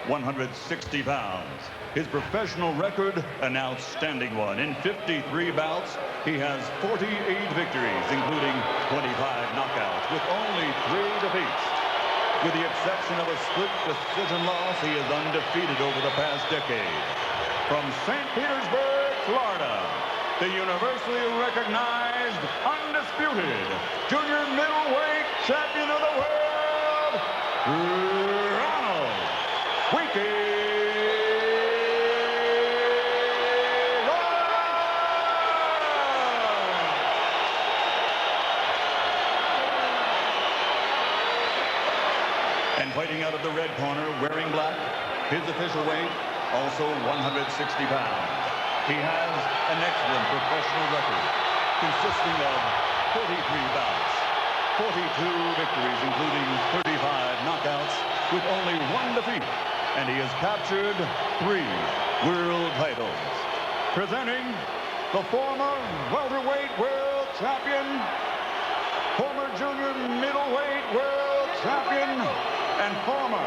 160 pounds. His professional record, an outstanding one. In 53 bouts, he has 48 victories, including 25 knockouts, with only 3 defeats. With the exception of a split decision loss, he is undefeated over the past decade. From St. Petersburg, Florida, the universally recognized, undisputed junior middleweight champion of the world, Winky Wright. And fighting out of the red corner, wearing black, his official weight, also 160 pounds. He has an excellent professional record, consisting of 43 bouts, 42 victories, including 35 knockouts, with only 1 defeat. And he has captured 3 world titles. Presenting the former welterweight world champion, former junior middleweight world champion, and former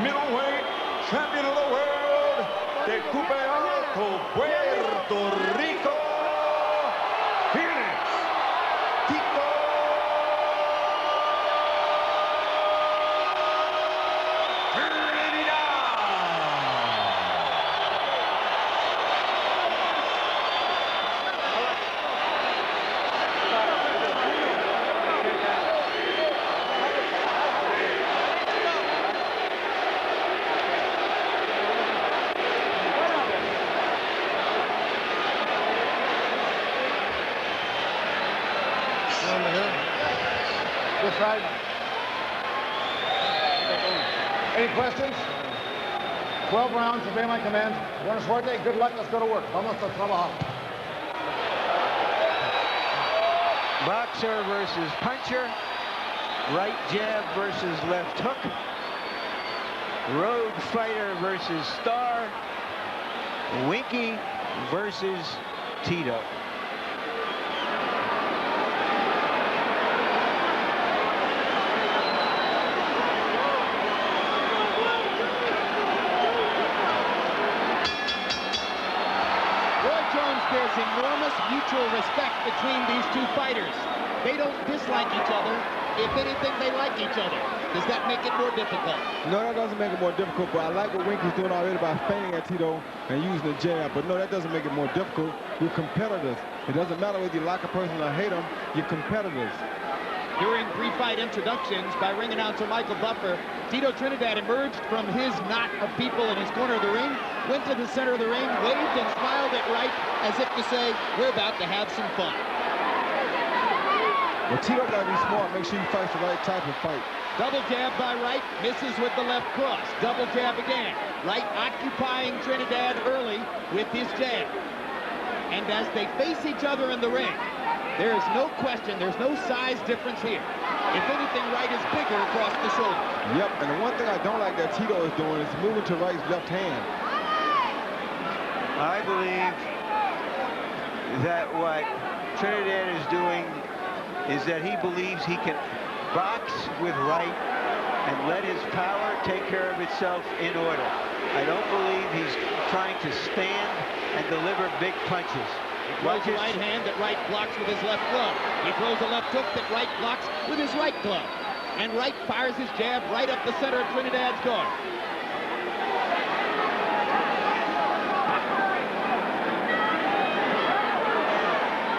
middleweight champion of the world, de Cupeaco, Puerto Rico, Felix. Right. Any questions? 12 rounds, obey my command. Buena suerte, good luck, let's go to work. Vamos a trabajar. Boxer versus puncher. Right jab versus left hook. Road fighter versus star. Winky versus Tito. There's enormous mutual respect between these 2 fighters. They don't dislike each other. If anything, they like each other. Does that make it more difficult? No, that doesn't make it more difficult, but I like what Winky's doing already by feinting at Tito and using the jab. But no, that doesn't make it more difficult. You're competitors. It doesn't matter whether you like a person or hate them. You're competitors. During pre-fight introductions by ring announcer Michael Buffer, Tito Trinidad emerged from his knot of people in his corner of the ring, went to the center of the ring, waved and smiled at Wright as if to say, we're about to have some fun. Well, Tito got to be smart. Make sure he fights the right type of fight. Double jab by Wright, misses with the left cross. Double jab again. Wright occupying Trinidad early with his jab. And as they face each other in the ring, there is no question, there's no size difference here. If anything, Wright is bigger across the shoulder. Yep, and the one thing I don't like that Tito is doing is moving to Wright's left hand. I believe that what Trinidad is doing is that he believes he can box with Wright and let his power take care of itself in order. I don't believe he's trying to stand and deliver big punches. He throws a right hand that Wright blocks with his left glove. He throws a left hook that Wright blocks with his right glove. And Wright fires his jab right up the center of Trinidad's guard.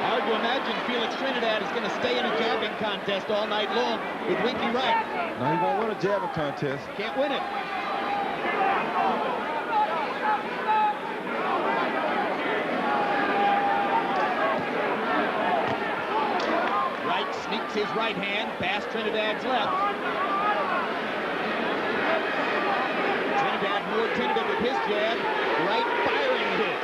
Hard to imagine Felix Trinidad is going to stay in a jabbing contest all night long with Winky Wright. No, he won't win a jabbing contest. Can't win it. Sneaks his right hand past Trinidad's left. Trinidad more tentative with his jab. Wright firing his.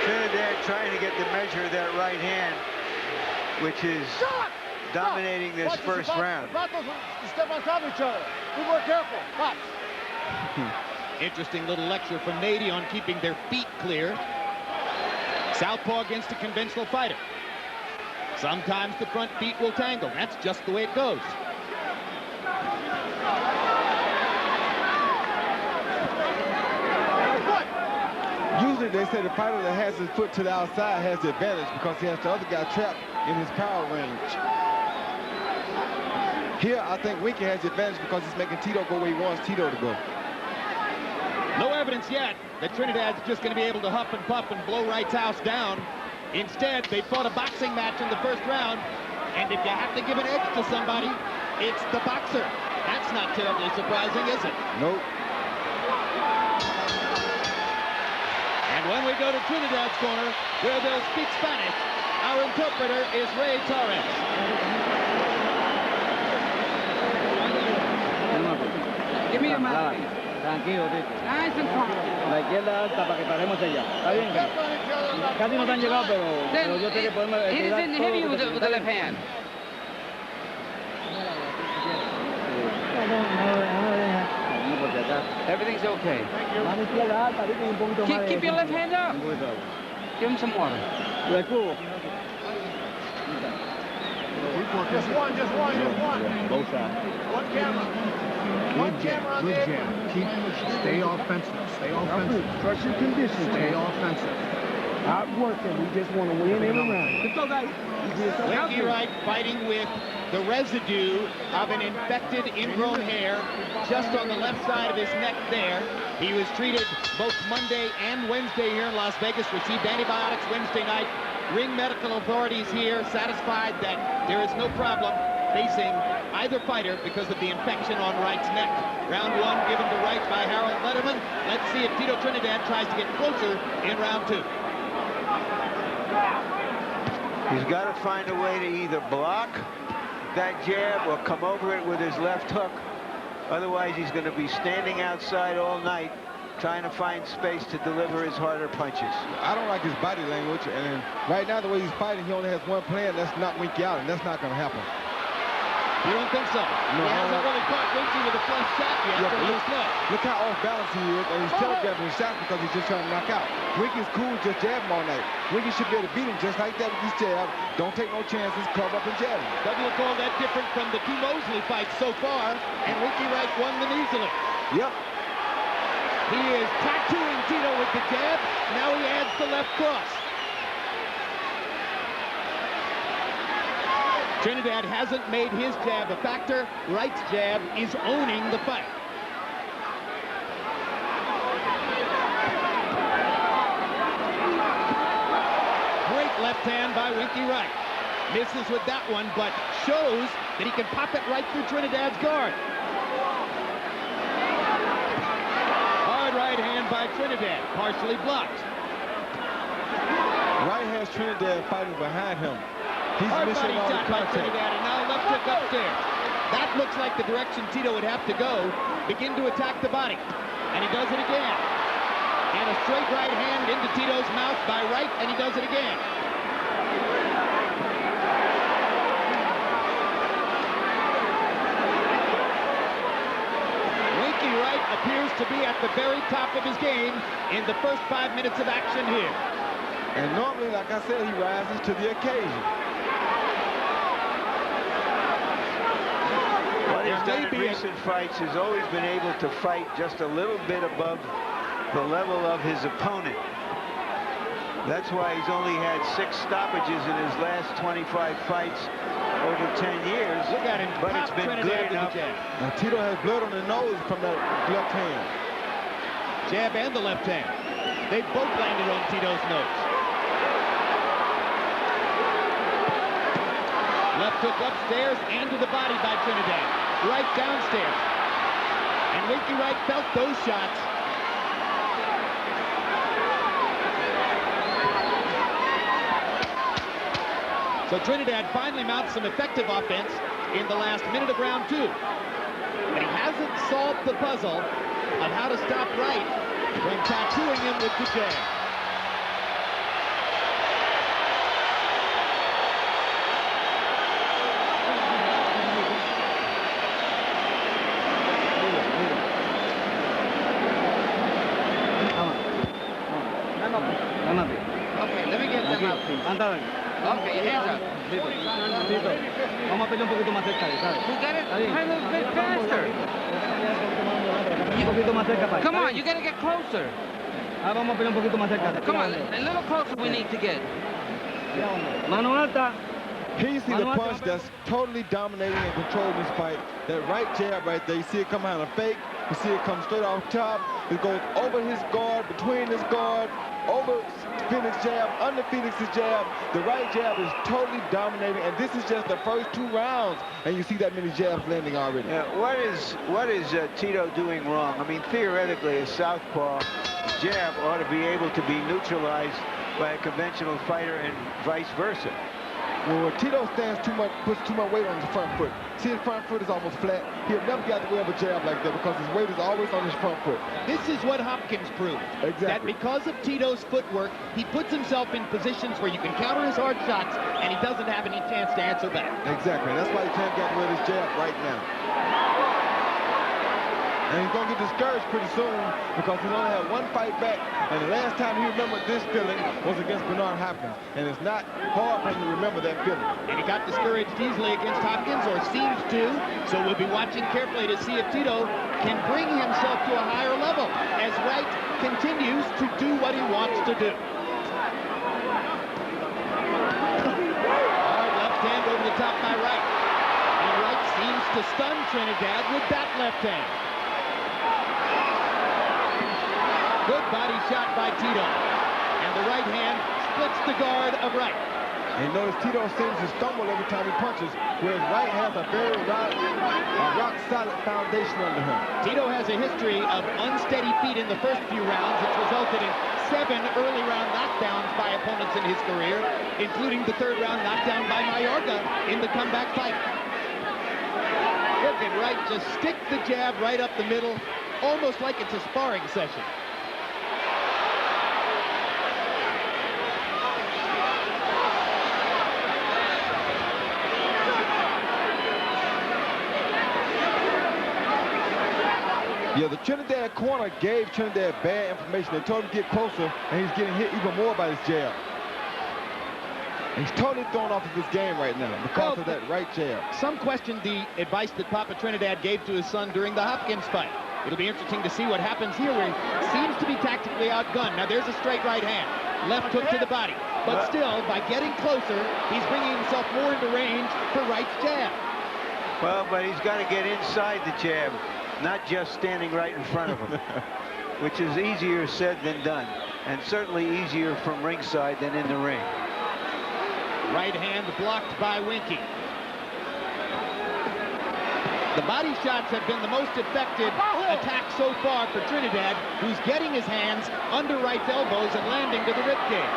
Trinidad trying to get the measure of that right hand, which is dominating this first round. Step on top of each other. Be more careful. Watch. Interesting little lecture from Nady on keeping their feet clear. Southpaw against a conventional fighter. Sometimes the front feet will tangle. That's just the way it goes. they say the fighter that has his foot to the outside has the advantage because he has the other guy trapped in his power range. Here, I think Winky has the advantage because he's making Tito go where he wants Tito to go. No evidence yet that Trinidad's just going to be able to huff and puff and blow Wright's house down. Instead, they fought a boxing match in the first round, and if you have to give an edge to somebody, it's the boxer. That's not terribly surprising, is it? Nope. And when we go to Trinidad's corner, where they'll speak Spanish, our interpreter is Ray Torres. Give me a mouth. Tranquilo, Tito. Nice and calm. La izquierda alta para que paremos allá. ¿Está bien? Casi no te han llegado, pero yo sé que podemos... He didn't hit you with the left hand. Everything's okay. Keep your left hand up. Give him some water. Just one. Both sides. One camera. One camera on the jab. Stay offensive. Pressure conditions. Stay offensive. Out working. We just want to win every round. Let's go, guys. Winky Wright fighting with the residue of an infected ingrown hair just on the left side of his neck there. He was treated both Monday and Wednesday here in Las Vegas, received antibiotics Wednesday night. Ring medical authorities here satisfied that there is no problem facing either fighter because of the infection on Wright's neck. Round one given to Wright by Harold Letterman. Let's see if Tito Trinidad tries to get closer in round two. He's got to find a way to either block that jab or come over it with his left hook. Otherwise, he's going to be standing outside all night trying to find space to deliver his harder punches. I don't like his body language, and right now the way he's fighting, he only has one plan. That's knock Winky out, and that's not going to happen. You don't think so? No. He hasn't really caught Winky with a flush shot yet, but he's slow. Look how off balance he is, and he's telegraphing his shots because he's just trying to knock out. Winky's cool, just jab him all night. Winky should be able to beat him just like that with his jab. Don't take no chances, cover up and jab him. Doesn't look all that different from the two Mosley fights so far, and Winky Wright won them easily. Yep. He is tattooing Tito with the jab. Now he adds the left cross. Trinidad hasn't made his jab a factor. Wright's jab is owning the fight. Great left hand by Winky Wright. Misses with that one, but shows that he can pop it right through Trinidad's guard. Hard right hand by Trinidad, partially blocked. Wright has Trinidad fighting behind him. He's Hard missing body all the shot by contact. Trinidad, and now left hook upstairs. That looks like the direction Tito would have to go. Begin to attack the body. And he does it again. And a straight right hand into Tito's mouth by Wright, and he does it again. Winky Wright appears to be at the very top of his game in the first 5 minutes of action here. And normally, like I said, he rises to the occasion. What he's done in recent fights has always been able to fight just a little bit above the level of his opponent. That's why he's only had 6 stoppages in his last 25 fights over 10 years. Look at him, but it's been good enough. Now, Tito has blood on the nose from that left hand. Jab and the left hand. They both landed on Tito's nose. Left hook upstairs and to the body by Trinidad. Right downstairs. And Winky Wright felt those shots. So Trinidad finally mounts some effective offense in the last minute of round 2. But he hasn't solved the puzzle of how to stop Wright from tattooing him with the jab. Okay, let me get them out. Okay, hands up. Vamos a pelear un poquito más cerca, ¿sabes? You got it kind of a bit faster. Un poquito más cerca, Come on, you got to get closer. Ahora vamos a pelear un poquito más cerca. Come on, a little closer we need to get. Mano alta. He's seen a punch that's totally dominating and controlling this fight. That right jab right there, you see it come out of fake. You see it come straight off top. It goes over his guard, between his guard, over Felix's jab, under Felix's jab. The right jab is totally dominating, and this is just the first 2 rounds, and you see that many jabs landing already. What is Tito doing wrong? I mean, theoretically, a southpaw jab ought to be able to be neutralized by a conventional fighter and vice versa. Well, Tito puts too much weight on his front foot. See, his front foot is almost flat. He'll never get the way of a jab like that because his weight is always on his front foot. This is what Hopkins proved. Exactly. That because of Tito's footwork, he puts himself in positions where you can counter his hard shots, and he doesn't have any chance to answer back. Exactly. That's why he can't get rid of his jab right now. And he's going to get discouraged pretty soon because he's only had 1 fight back. And the last time he remembered this feeling was against Bernard Hopkins. And it's not hard for him to remember that feeling. And he got discouraged easily against Hopkins, or seems to. So we'll be watching carefully to see if Tito can bring himself to a higher level as Wright continues to do what he wants to do. Hard left hand over the top by Wright. And Wright seems to stun Trinidad with that left hand. Good body shot by Tito. And the right hand splits the guard of Wright. And notice Tito seems to stumble every time he punches, whereas Wright has a very rock-solid foundation under him. Tito has a history of unsteady feet in the first few rounds, which resulted in 7 early round knockdowns by opponents in his career, including the 3rd round knockdown by Mayorga in the comeback fight. Look at Wright just stick the jab right up the middle, almost like it's a sparring session. Yeah, the Trinidad corner gave Trinidad bad information. They told him to get closer, and he's getting hit even more by his jab. He's totally thrown off of his game right now because of that right jab. Some questioned the advice that Papa Trinidad gave to his son during the Hopkins fight. It'll be interesting to see what happens here, where he seems to be tactically outgunned. Now, there's a straight right hand. Left hook to the body. But still, by getting closer, he's bringing himself more into range for Wright's jab. Well, but he's got to get inside the jab, not just standing right in front of him, which is easier said than done, and certainly easier from ringside than in the ring. Right hand blocked by Winky. The body shots have been the most effective attack so far for Trinidad, who's getting his hands under Wright's elbows and landing to the ribcage.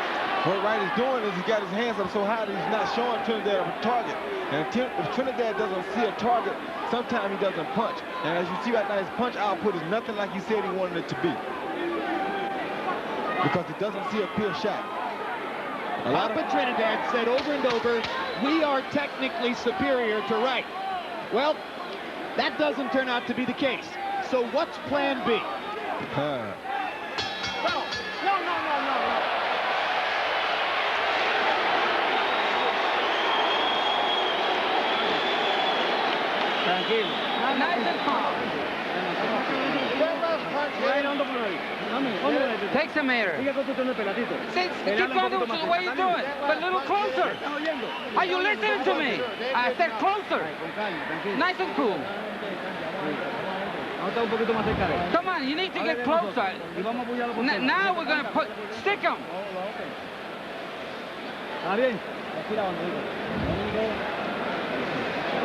What Wright is doing is he got his hands up so high that he's not showing Trinidad a target. And if Trinidad doesn't see a target, sometimes he doesn't punch. And as you see right now, his punch output is nothing like he said he wanted it to be. Because he doesn't see a pure shot. Papa Trinidad said over and over, we are technically superior to Wright. Well, that doesn't turn out to be the case. So what's plan B? Tranquilo. Nice and calm. Take some air. See, keep on doing the way you do it, but a little closer. Are you listening to me? I said closer. Nice and cool. Come on, you need to get closer. Now we're going to stick him.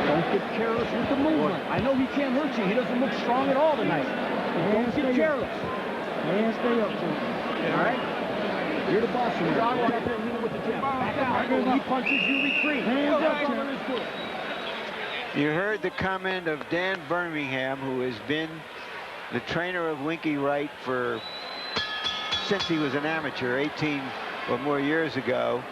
Don't get careless with the movement. I know he can't hurt you. He doesn't look strong at all tonight. Don't get careless. Stay up, all right? You're the boss. You're out there and hit him with the jab. Back up. When he punches, you retreat. Hands up, You heard the comment of Dan Birmingham, who has been the trainer of Winky Wright since he was an amateur 18 or more years ago,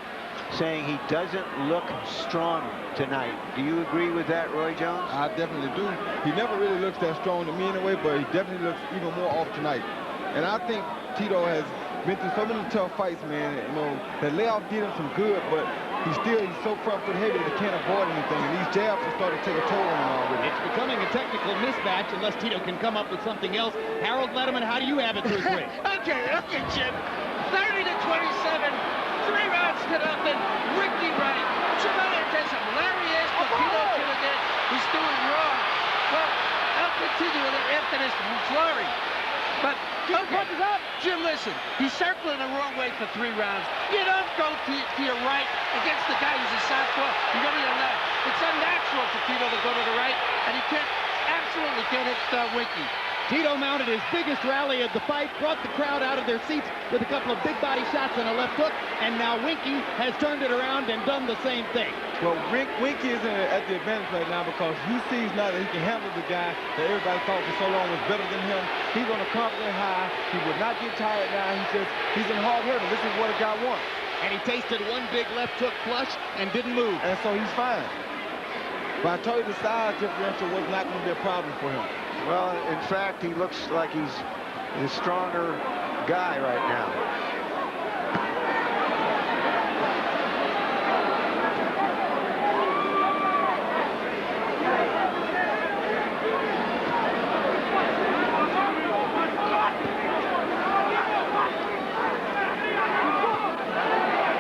saying he doesn't look strong tonight. Do you agree with that, Roy Jones? I definitely do. He never really looks that strong to me anyway, but he definitely looks even more off tonight. And I think Tito has been through so many tough fights, man. You know, the layoff did him some good, but he's so front foot heavy that he can't avoid anything. And these jabs are starting to take a toll on him already. It's becoming a technical mismatch unless Tito can come up with something else. Harold Letterman, how do you have it through three? Okay, Jim. 30 to 27, 3 rounds to nothing. Winky Wright. Somebody says him. Larry is, but Tito Trinidad is doing wrong. Well, I'll continue with it after this flurry. But, okay, Jim, listen. He's circling the wrong way for 3 rounds. You don't go to your right against the guy who's a southpaw. You go to your left. It's unnatural for Tito to go to the right, and he can't absolutely get it, Winky. Tito mounted his biggest rally of the fight, brought the crowd out of their seats with a couple of big body shots and a left hook, and now Winky has turned it around and done the same thing. Well, Winky is at the advantage right now because he sees now that he can handle the guy that everybody thought for so long was better than him. He's on a confident high. He will not get tired now. He's in hard hurdle. This is what a guy wants. And he tasted one big left hook flush and didn't move. And so he's fine. But I told you the size differential was not going to be a problem for him. Well, in fact, he looks like he's the stronger guy right now.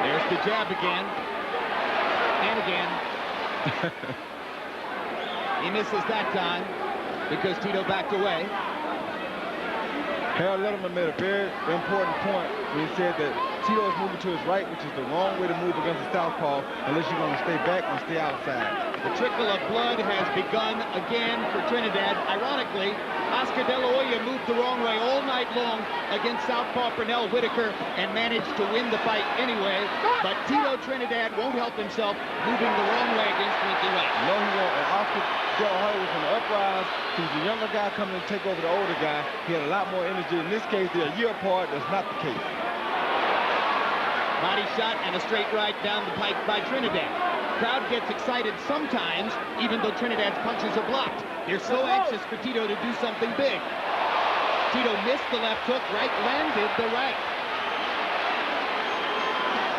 There's the jab again. And again. He misses that time because Tito backed away. Harold Letterman made a very important point when he said that Tito is moving to his right, which is the wrong way to move against the southpaw unless you're going to stay back and stay outside. The trickle of blood has begun again for Trinidad. Ironically, Oscar De La Hoya moved the wrong way all night long against southpaw Pernell Whitaker and managed to win the fight anyway. But Tito Trinidad won't help himself moving the wrong way against Winky Wright. No, he won't. And Oscar De La Hoya was on the uprise. He was a younger guy coming to take over the older guy. He had a lot more energy. In this case, they're a year apart. That's not the case. Body shot and a straight right down the pike by Trinidad. Crowd gets excited sometimes, even though Trinidad's punches are blocked. They're so anxious for Tito to do something big. Tito missed the left hook, Wright landed the right.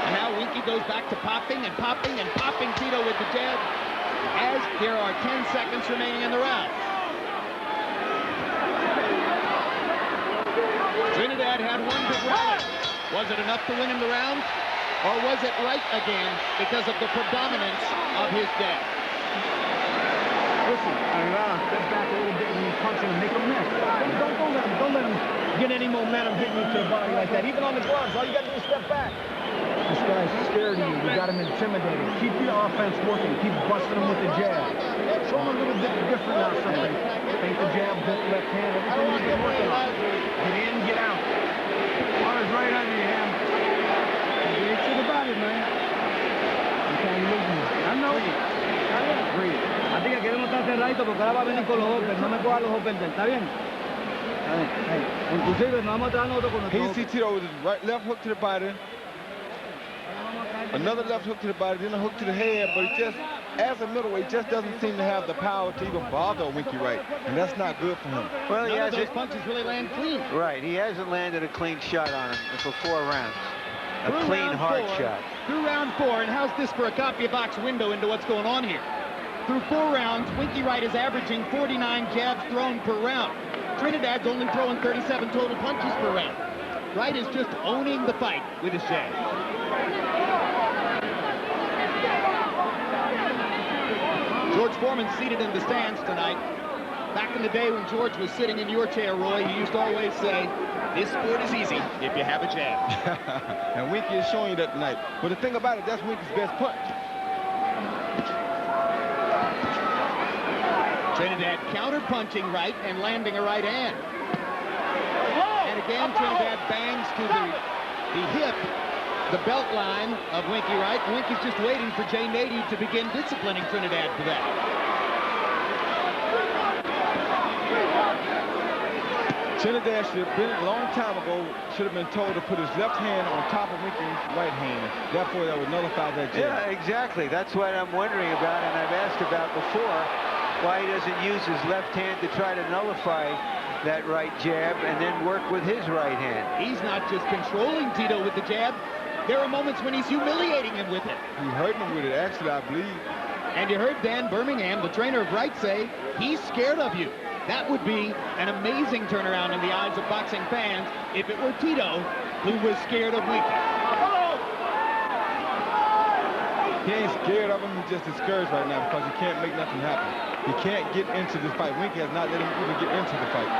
And now Winky goes back to popping and popping and popping Tito with the jab as there are 10 seconds remaining in the round. Trinidad had one big rally. Was it enough to win him the round? Or was it Wright again because of the predominance of his jab? Listen, step back a little bit when you punch him and make him miss. Don't let him get any momentum hitting you to the body like that. Even on the gloves, all you got to do is step back. This guy's scared of you. You got him intimidated. Keep the offense working. Keep busting him with the jab. Show him a little bit different now, something. Take the jab, hook, left hand, everything you've been working on. Get in, get out. Water's right under your hand. Get to the body, man. You can't lose me. I know you. Breathe. Así que queremos estar cerradito porque ahora va a venir con los hoppers. No me coja los hoppers. ¿Está bien? Inclusive nos vamos a traer nosotros con Here nuestros you see Tito with his left hook to the body. Another left hook to the body, then a hook to the head, but he just, as a middleweight, just doesn't seem to have the power to even bother Winky Wright, and that's not good for him. Well, None of those punches really land clean. Right, he hasn't landed a clean shot on him for 4 rounds. A Through clean, round hard 4, shot. Through round 4, and how's this for a copy box window into what's going on here? Through 4 rounds, Winky Wright is averaging 49 jabs thrown per round. Trinidad's only throwing 37 total punches per round. Wright is just owning the fight with his jab. George Foreman seated in the stands tonight. Back in the day when George was sitting in your chair, Roy, he used to always say, this sport is easy if you have a jab. And Winky is showing you that tonight. But the thing about it, that's Winky's best punch. Trinidad counter-punching Wright and landing a right hand. And again, Trinidad bangs to the hip, the belt line of Winky Wright. Winky's just waiting for Jay Nady to begin disciplining Trinidad for that. Trinidad should have been, a long time ago, should have been told to put his left hand on top of Winky's right hand. Therefore, that would nullify that jab. Yeah, exactly. That's what I'm wondering about, and I've asked about before, why he doesn't use his left hand to try to nullify that right jab and then work with his right hand. He's not just controlling Tito with the jab, There are moments when he's humiliating him with it. He hurt him with it, actually, I believe. And you heard Dan Birmingham, the trainer of Wright, say he's scared of you. That would be an amazing turnaround in the eyes of boxing fans if it were Tito who was scared of Winky. He ain't scared of him, he's just discouraged right now because he can't make nothing happen. He can't get into this fight. Winky has not let him even get into the fight.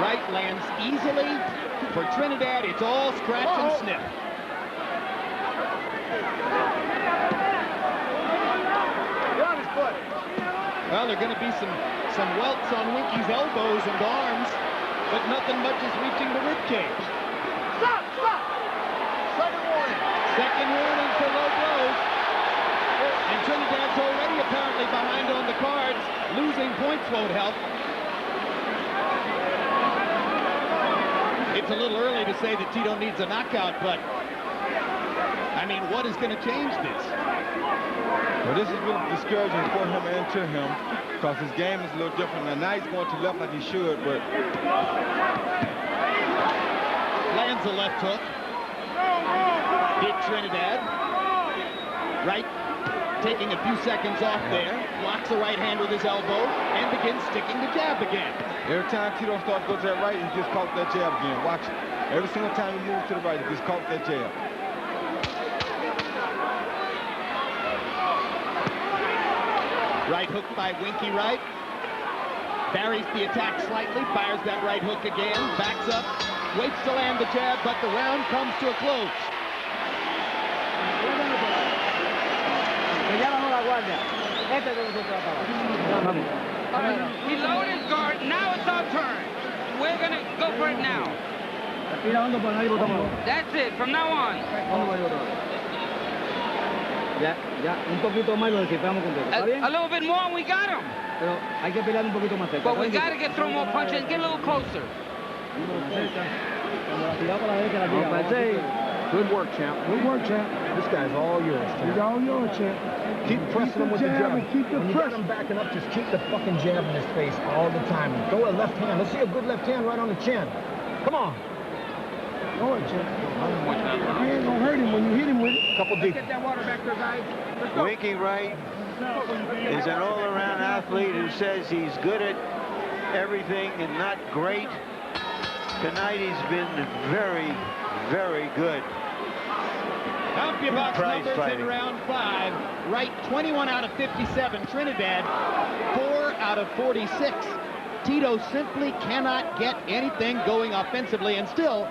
Wright lands easily. For Trinidad, it's all scratch and sniff. Well, there are going to be some welts on Winky's elbows and arms, but nothing much is reaching the ribcage. Stop! Second warning. Second warning for low blows. And Trinidad's already apparently behind on the cards. Losing points won't help. It's a little early to say that Tito needs a knockout, but I mean, what is going to change this? Well, this is really discouraging for him and to him because his game is a little different. And now he's going to left like he should, but lands a left hook. Hit Trinidad. Wright taking a few seconds off there. Blocks the right hand with his elbow and begins sticking the jab again. Every time Tito starts to go to that right, he gets caught with that jab again. Watch it. Every single time he moves to the right, he gets caught with that jab. Right hook by Winky Wright. Varies the attack slightly, fires that right hook again, backs up, waits to land the jab, but the round comes to a close. He lowered his guard. Now it's our turn. We're going to go for it now. That's it. From now on. A little bit more and we got him. But we got to get throw more punches. Get a little closer. Good work, champ. Good work, champ. This guy's all yours, champ. He's all yours, champ. Keep pressing him with the jab. When you get him backing up, just keep the fucking jab in his face all the time. And throw a left hand. Let's see a good left hand right on the chin. Come on. Go ahead, champ. You ain't gonna hurt him when you hit him with it. Couple deep. Get that water back there, guys. Winky Wright is an all-around athlete who says he's good at everything and not great. Tonight he's been very, very good. CompuBox numbers fighting. in round 5. Wright 21 out of 57. Trinidad 4 out of 46. Tito simply cannot get anything going offensively, and still,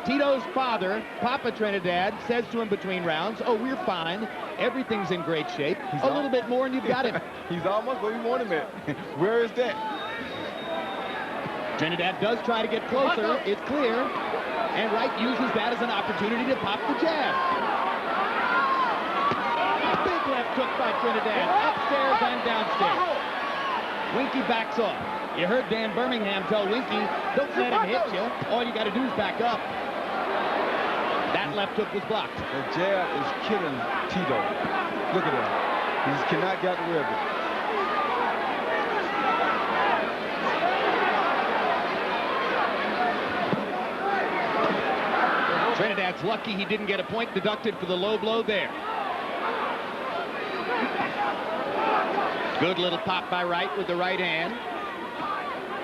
Tito's father, Papa Trinidad, says to him between rounds, "Oh, we're fine. Everything's in great shape. A little bit more and you've got him." He's almost where we want him at. Where is that? Trinidad does try to get closer. It's clear. And Wright uses that as an opportunity to pop the jab. Big left hook by Trinidad. Upstairs and downstairs. Winky backs off. You heard Dan Birmingham tell Winky, don't let him hit you. All you got to do is back up. That left hook was blocked. The jab is killing Tito. Look at that. He just cannot get rid of it. Trinidad's lucky he didn't get a point deducted for the low blow there. Good little pop by Wright with the right hand.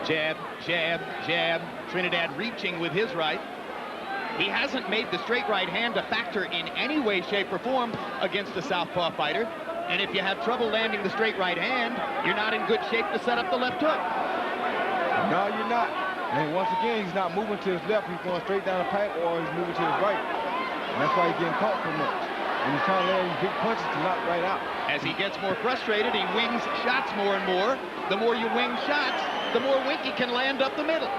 Jab, jab, jab. Trinidad reaching with his right. He hasn't made the straight right hand a factor in any way, shape, or form against a southpaw fighter. And if you have trouble landing the straight right hand, you're not in good shape to set up the left hook. No, you're not. And once again, he's not moving to his left. He's going straight down the pipe, or he's moving to his right. And that's why he's getting caught so much. And he's trying to land these big punches to knock right out. As he gets more frustrated, he wings shots more and more. The more you wing shots, the more Winky can land up the middle.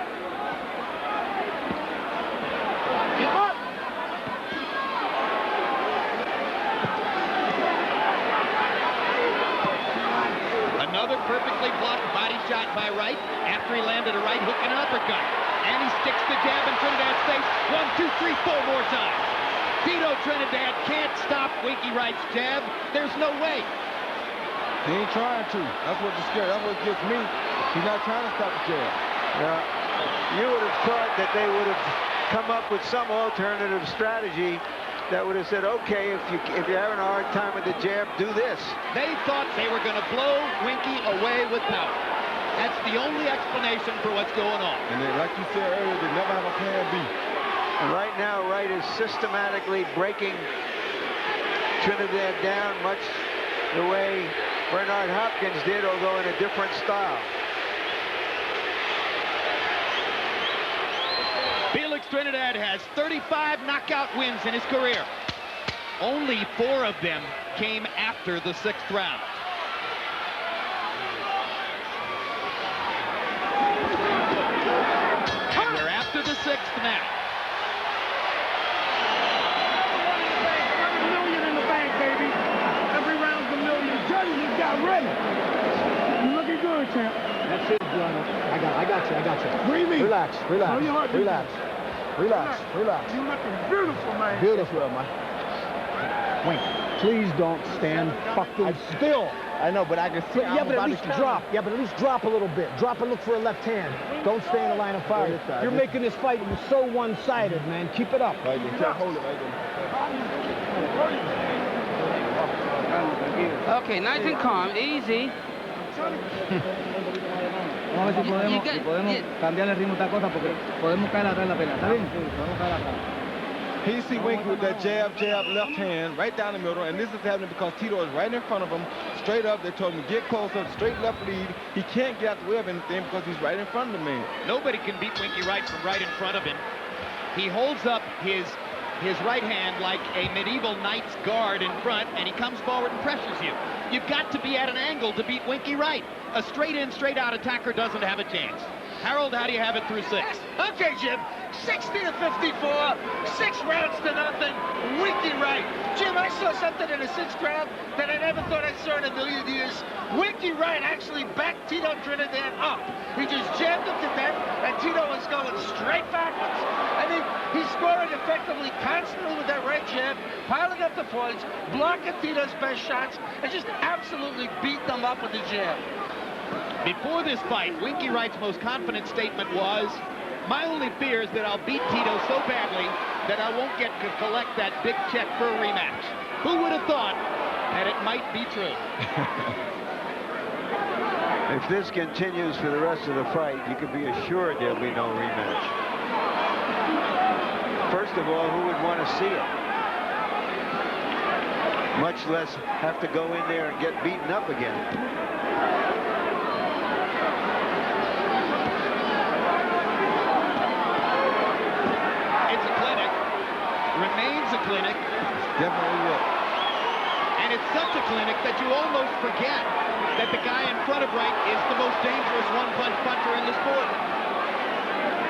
Another perfectly blocked body shot by Wright after he landed a right hook and an uppercut. And he sticks the jab in Trinidad's face. 1, 2, 3, 4 more times. Tito Trinidad can't stop Winky Wright's jab. There's no way. He ain't trying to. That's what gets me. He's not trying to stop the jab. Yeah. You would have thought that they would have come up with some alternative strategy that would have said, okay, if you're having a hard time with the jab, do this. They thought they were going to blow Winky away with power. That's the only explanation for what's going on. And then, like you said earlier, they never have a plan B. And right now, Wright is systematically breaking Trinidad down, much the way Bernard Hopkins did, although in a different style. Felix Trinidad has 35 knockout wins in his career. Only 4 of them came after the 6th round. And we're after the 6th now. $1 million in the bank, baby. Every round's $1 million. Judges just got ready. You looking good, champ. That's it, Johnny. I got you. What do you mean? Relax. Show your heart, Relax. You looking beautiful, man. Beautiful, man. Wink. Please don't stand fucking still. I know, but I can see. Yeah, but at least drop. Yeah, but at least drop a little bit. Drop and look for a left hand. Don't stay in the line of fire. You're making this fight so one-sided, man. Keep it up. Right there. Hold it right there. Okay, nice and calm, easy. Vamos a ver si podemos cambiar el ritmo de esta cosa porque podemos caer atrás en la pelea. ¿Está bien? Sí, podemos caer atrás. He see Winky with that jab, left hand, right down the middle, and this is happening because Tito is right in front of him, straight up. They told him to get closer, straight left lead. He can't get out the way of anything because he's right in front of the man. Nobody can beat Winky Wright from right in front of him. He holds up his right hand like a medieval knight's guard in front, and he comes forward and pressures you. You've got to be at an angle to beat Winky Wright. A straight-in, straight-out attacker doesn't have a chance. Harold, how do you have it through 6? Okay, Jim. 60-54, 6 rounds to nothing. Winky Wright. Jim, I saw something in the 6th round that I never thought I saw in a million years. Winky Wright actually backed Tito Trinidad up. He just jammed him to death, and Tito was going straight backwards. I mean, he's scoring effectively constantly with that right jab, piling up the points, blocking Tito's best shots, and just absolutely beat them up with the jab. Before this fight, Winky Wright's most confident statement was, my only fear is that I'll beat Tito so badly that I won't get to collect that big check for a rematch. Who would have thought that it might be true? If this continues for the rest of the fight, you can be assured there'll be no rematch. First of all, who would want to see it? Much less have to go in there and get beaten up again. Remains a clinic. Definitely will. And it's such a clinic that you almost forget that the guy in front of Wright is the most dangerous one-punch puncher in the sport.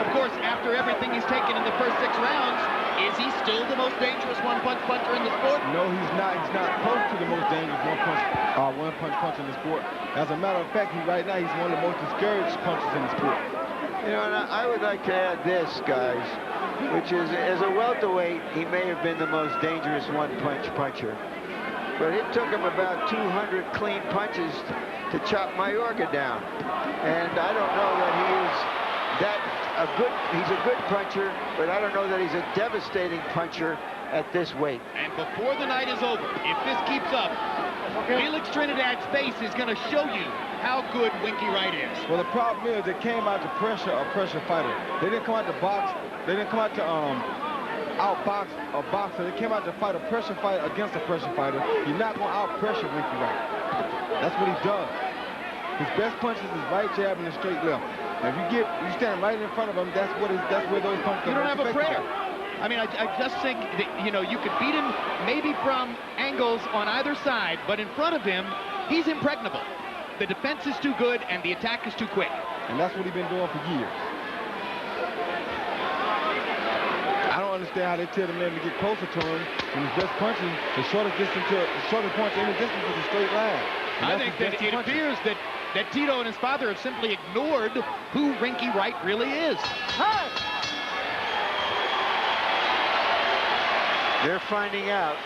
Of course, after everything he's taken in the first 6 rounds, is he still the most dangerous one-punch puncher in the sport? No, he's not. He's not close to the most dangerous one-punch puncher in the sport. As a matter of fact, right now he's one of the most discouraged punchers in the sport. You know, and I would like to add this, guys, which is, as a welterweight, he may have been the most dangerous one-punch puncher. But it took him about 200 clean punches to chop Mayorga down. And I don't know that he is he's a good puncher, but I don't know that he's a devastating puncher at this weight. And before the night is over, if this keeps up, Felix Trinidad's face is going to show you how good Winky Wright is. Well, the problem is they came out to pressure a pressure fighter. They didn't come out to box. They didn't come out to outbox a boxer. They came out to fight a pressure fight against a pressure fighter. You're not going to out-pressure Winky Wright. That's what he does. His best punches is right jab and a straight left. Now, if you stand right in front of him, that's where those punches. You don't have a prayer. I mean, I just think that, you know, you could beat him maybe from angles on either side, but in front of him, he's impregnable. The defense is too good and the attack is too quick. And that's what he's been doing for years. I don't understand how they tell the man to get closer to him when his best punching, the shortest punch any distance is a straight line. I think that it appears that Tito and his father have simply ignored who Winky Wright really is. Hey! They're finding out.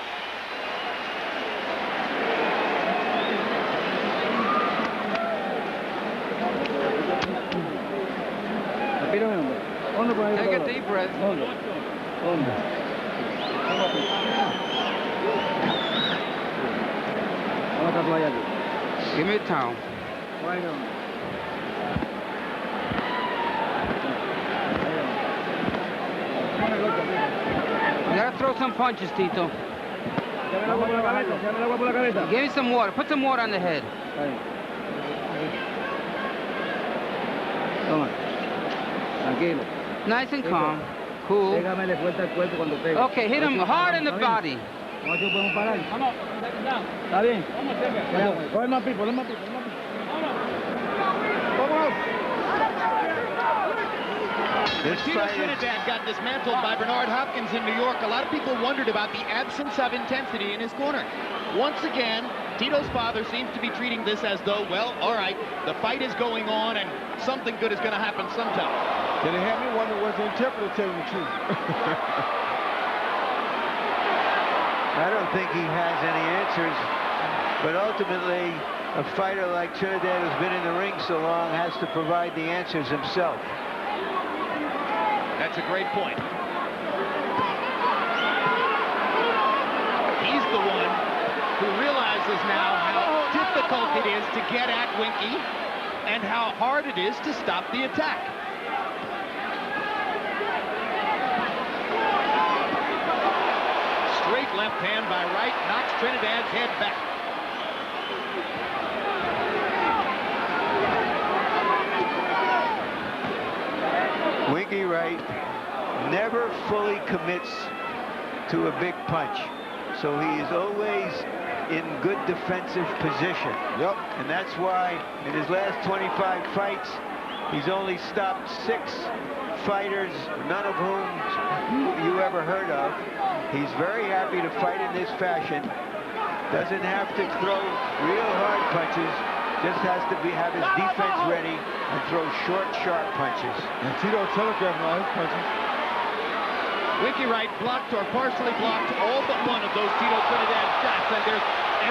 Rapidón, Take a deep breath. Give me a towel. Right on. You gotta throw some punches, Tito. Give me some water. Put some water on the head. Tranquilo. Nice and calm. Cool. Okay, hit him hard in the body. Está bien. Coge más people, más people. Tito Trinidad got dismantled by Bernard Hopkins in New York. A lot of people wondered about the absence of intensity in his corner. Once again, Tito's father seems to be treating this as though, well, all right, the fight is going on and something good is going to happen sometime. Did it have me wonder was the interpreter telling the truth? I don't think he has any answers, but ultimately, a fighter like Trinidad who's been in the ring so long has to provide the answers himself. That's a great point. He's the one who realizes now how difficult it is to get at Winky and how hard it is to stop the attack. Straight left hand by Wright knocks Trinidad's head back. Winky Wright never fully commits to a big punch, so he is always in good defensive position. Yep. And that's why in his last 25 fights, he's only stopped 6 fighters, none of whom you ever heard of. He's very happy to fight in this fashion. Doesn't have to throw real hard punches. Just has to have his defense ready and throw short, sharp punches. And Tito telegraphing all his punches. Winky Wright blocked or partially blocked all but one of those Tito Trinidad shots, and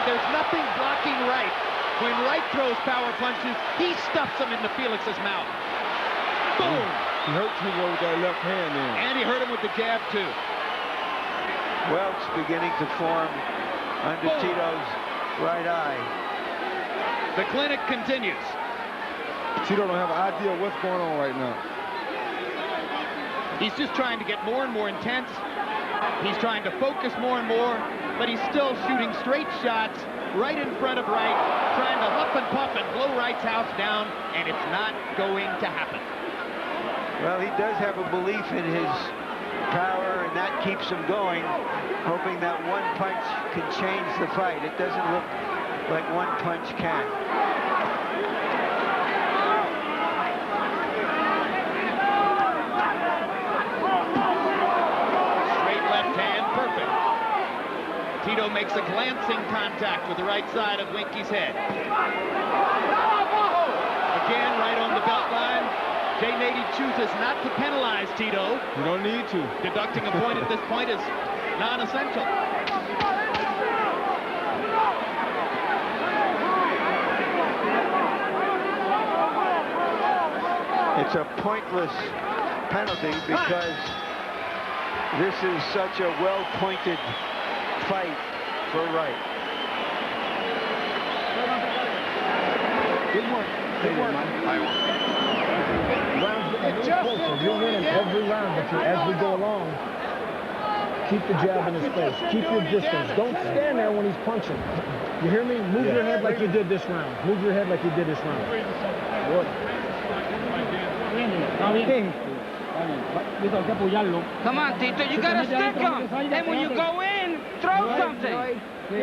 there's nothing blocking Wright. When Wright throws power punches, he stuffs them into Felix's mouth. Boom! He hurt Tito with that left hand in. And he hurt him with the jab too. Welts beginning to form under Tito's right eye. The clinic continues. Tito don't have an idea what's going on right now. He's just trying to get more and more intense. He's trying to focus more and more, but he's still shooting straight shots right in front of Wright, trying to huff and puff and blow Wright's house down, and it's not going to happen. Well, he does have a belief in his power, and that keeps him going, hoping that one punch can change the fight. It doesn't look like one punch can. Straight left hand, perfect. Tito makes a glancing contact with the right side of Winky's head. Again, right on the belt line. Jay Nady chooses not to penalize Tito. You don't need to. Deducting a point at this point is non-essential. It's a pointless penalty because this is such a well-pointed fight for Wright. Good work. Good work. You're winning every round, but as we go along, keep the jab in his face. Keep your distance. Don't stand there when he's punching. You hear me? Move your head like you did this round. Move your head like you did this round. Good. Come on, Tito, you gotta stick him. And when you go in, throw something. He's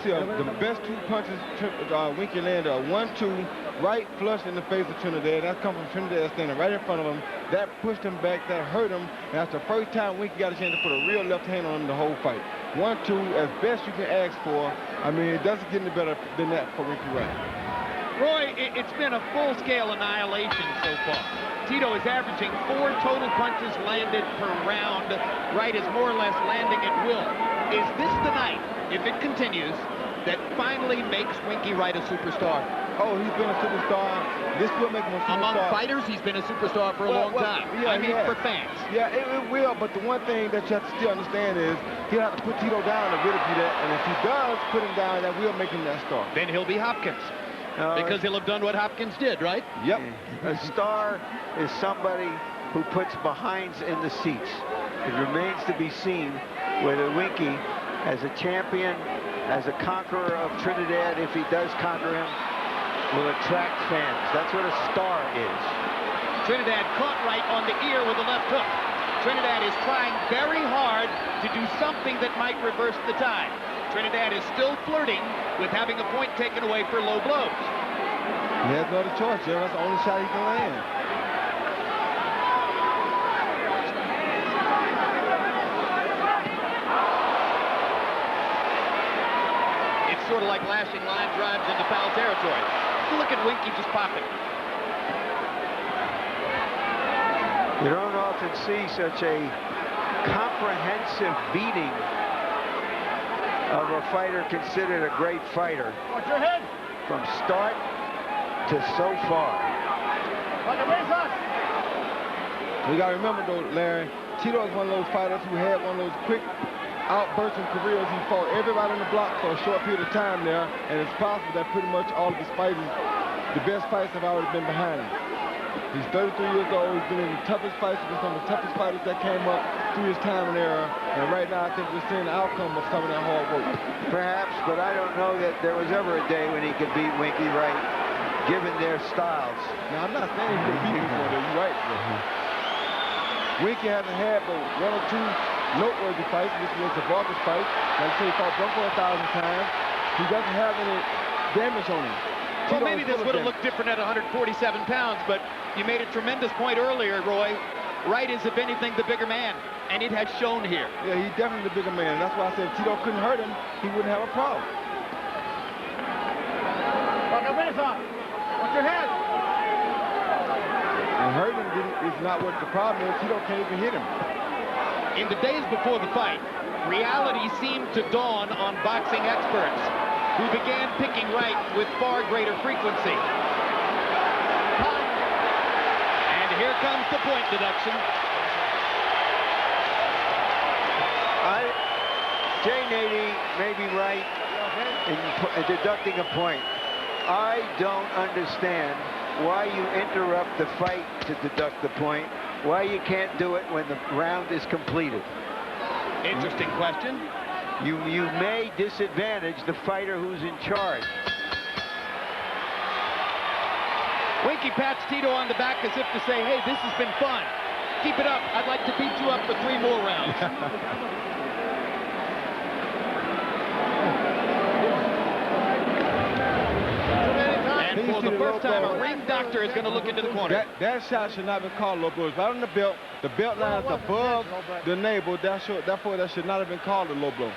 the best 2 punches Winky landed are 1-2, right flush in the face of Trinidad. That comes from Trinidad standing right in front of him. That pushed him back, that hurt him. And that's the first time Winky got a chance to put a real left hand on him the whole fight. 1-2, as best you can ask for. I mean, it doesn't get any better than that for Winky Wright. Roy, it's been a full-scale annihilation so far. Tito is averaging 4 total punches landed per round. Wright is more or less landing at will. Is this the night, if it continues, that finally makes Winky Wright a superstar? Oh, he's been a superstar. This will make him a superstar. Among fighters, he's been a superstar for a long time. Yeah, I mean, for fans. Yeah, it will, but the one thing that you have to still understand is he'll have to put Tito down to really do that, and if he does put him down, that will make him that star. Then he'll be Hopkins, because he'll have done what Hopkins did, right? Yep. A star is somebody who puts behinds in the seats. It remains to be seen whether Winky, as a champion, as a conqueror of Trinidad, if he does conquer him, will attract fans. That's what a star is. Trinidad caught Wright on the ear with a left hook. Trinidad is trying very hard to do something that might reverse the tide. Trinidad is still flirting with having a point taken away for low blows. He has no other choice, Jim. That's the only shot he can land. It's sort of like lashing line drives into foul territory. Look at Winky just popping. You don't often see such a comprehensive beating of a fighter considered a great fighter. Watch your head. From start to so far. We got to remember, though, Larry, Tito is one of those fighters who had one of those quick outbursting careers. He fought everybody on the block for a short period of time there, and it's possible that pretty much all of his fighters, the best fights have already been behind him. He's 33 years old. He's been in the toughest fights against some of the toughest fighters that came up through his time in there. And right now, I think we're seeing the outcome of some of that hard work. Perhaps, but I don't know that there was ever a day when he could beat Winky Wright, given their styles. Now, I'm not saying he could beat before, though. You're right. Winky hasn't had but one or two noteworthy fights. This was the Vargas fight. Like I say, he fought Bronco 1,000 times. He doesn't have any damage on him. Well, maybe this would have looked different at 147 pounds, but you made a tremendous point earlier, Roy. Wright is, if anything, the bigger man, and it has shown here. Yeah, he's definitely the bigger man. That's why I said if Tito couldn't hurt him, he wouldn't have a problem. Watch your head. And hurting him is not what the problem is. Tito can't even hit him. In the days before the fight, reality seemed to dawn on boxing experts, who began picking Wright with far greater frequency. And here comes the point deduction. Jay Nady may be right in deducting a point. I don't understand why you interrupt the fight to deduct the point, why you can't do it when the round is completed. Interesting question. You may disadvantage the fighter who's in charge. Winky pats Tito on the back as if to say, hey, this has been fun. Keep it up. I'd like to beat you up for 3 more rounds. And for the first time, a ring doctor is going to look into the corner. That shot should not have been called low blow. It's right on the belt. The belt line is above the navel. Therefore, that should not have been called a low blow.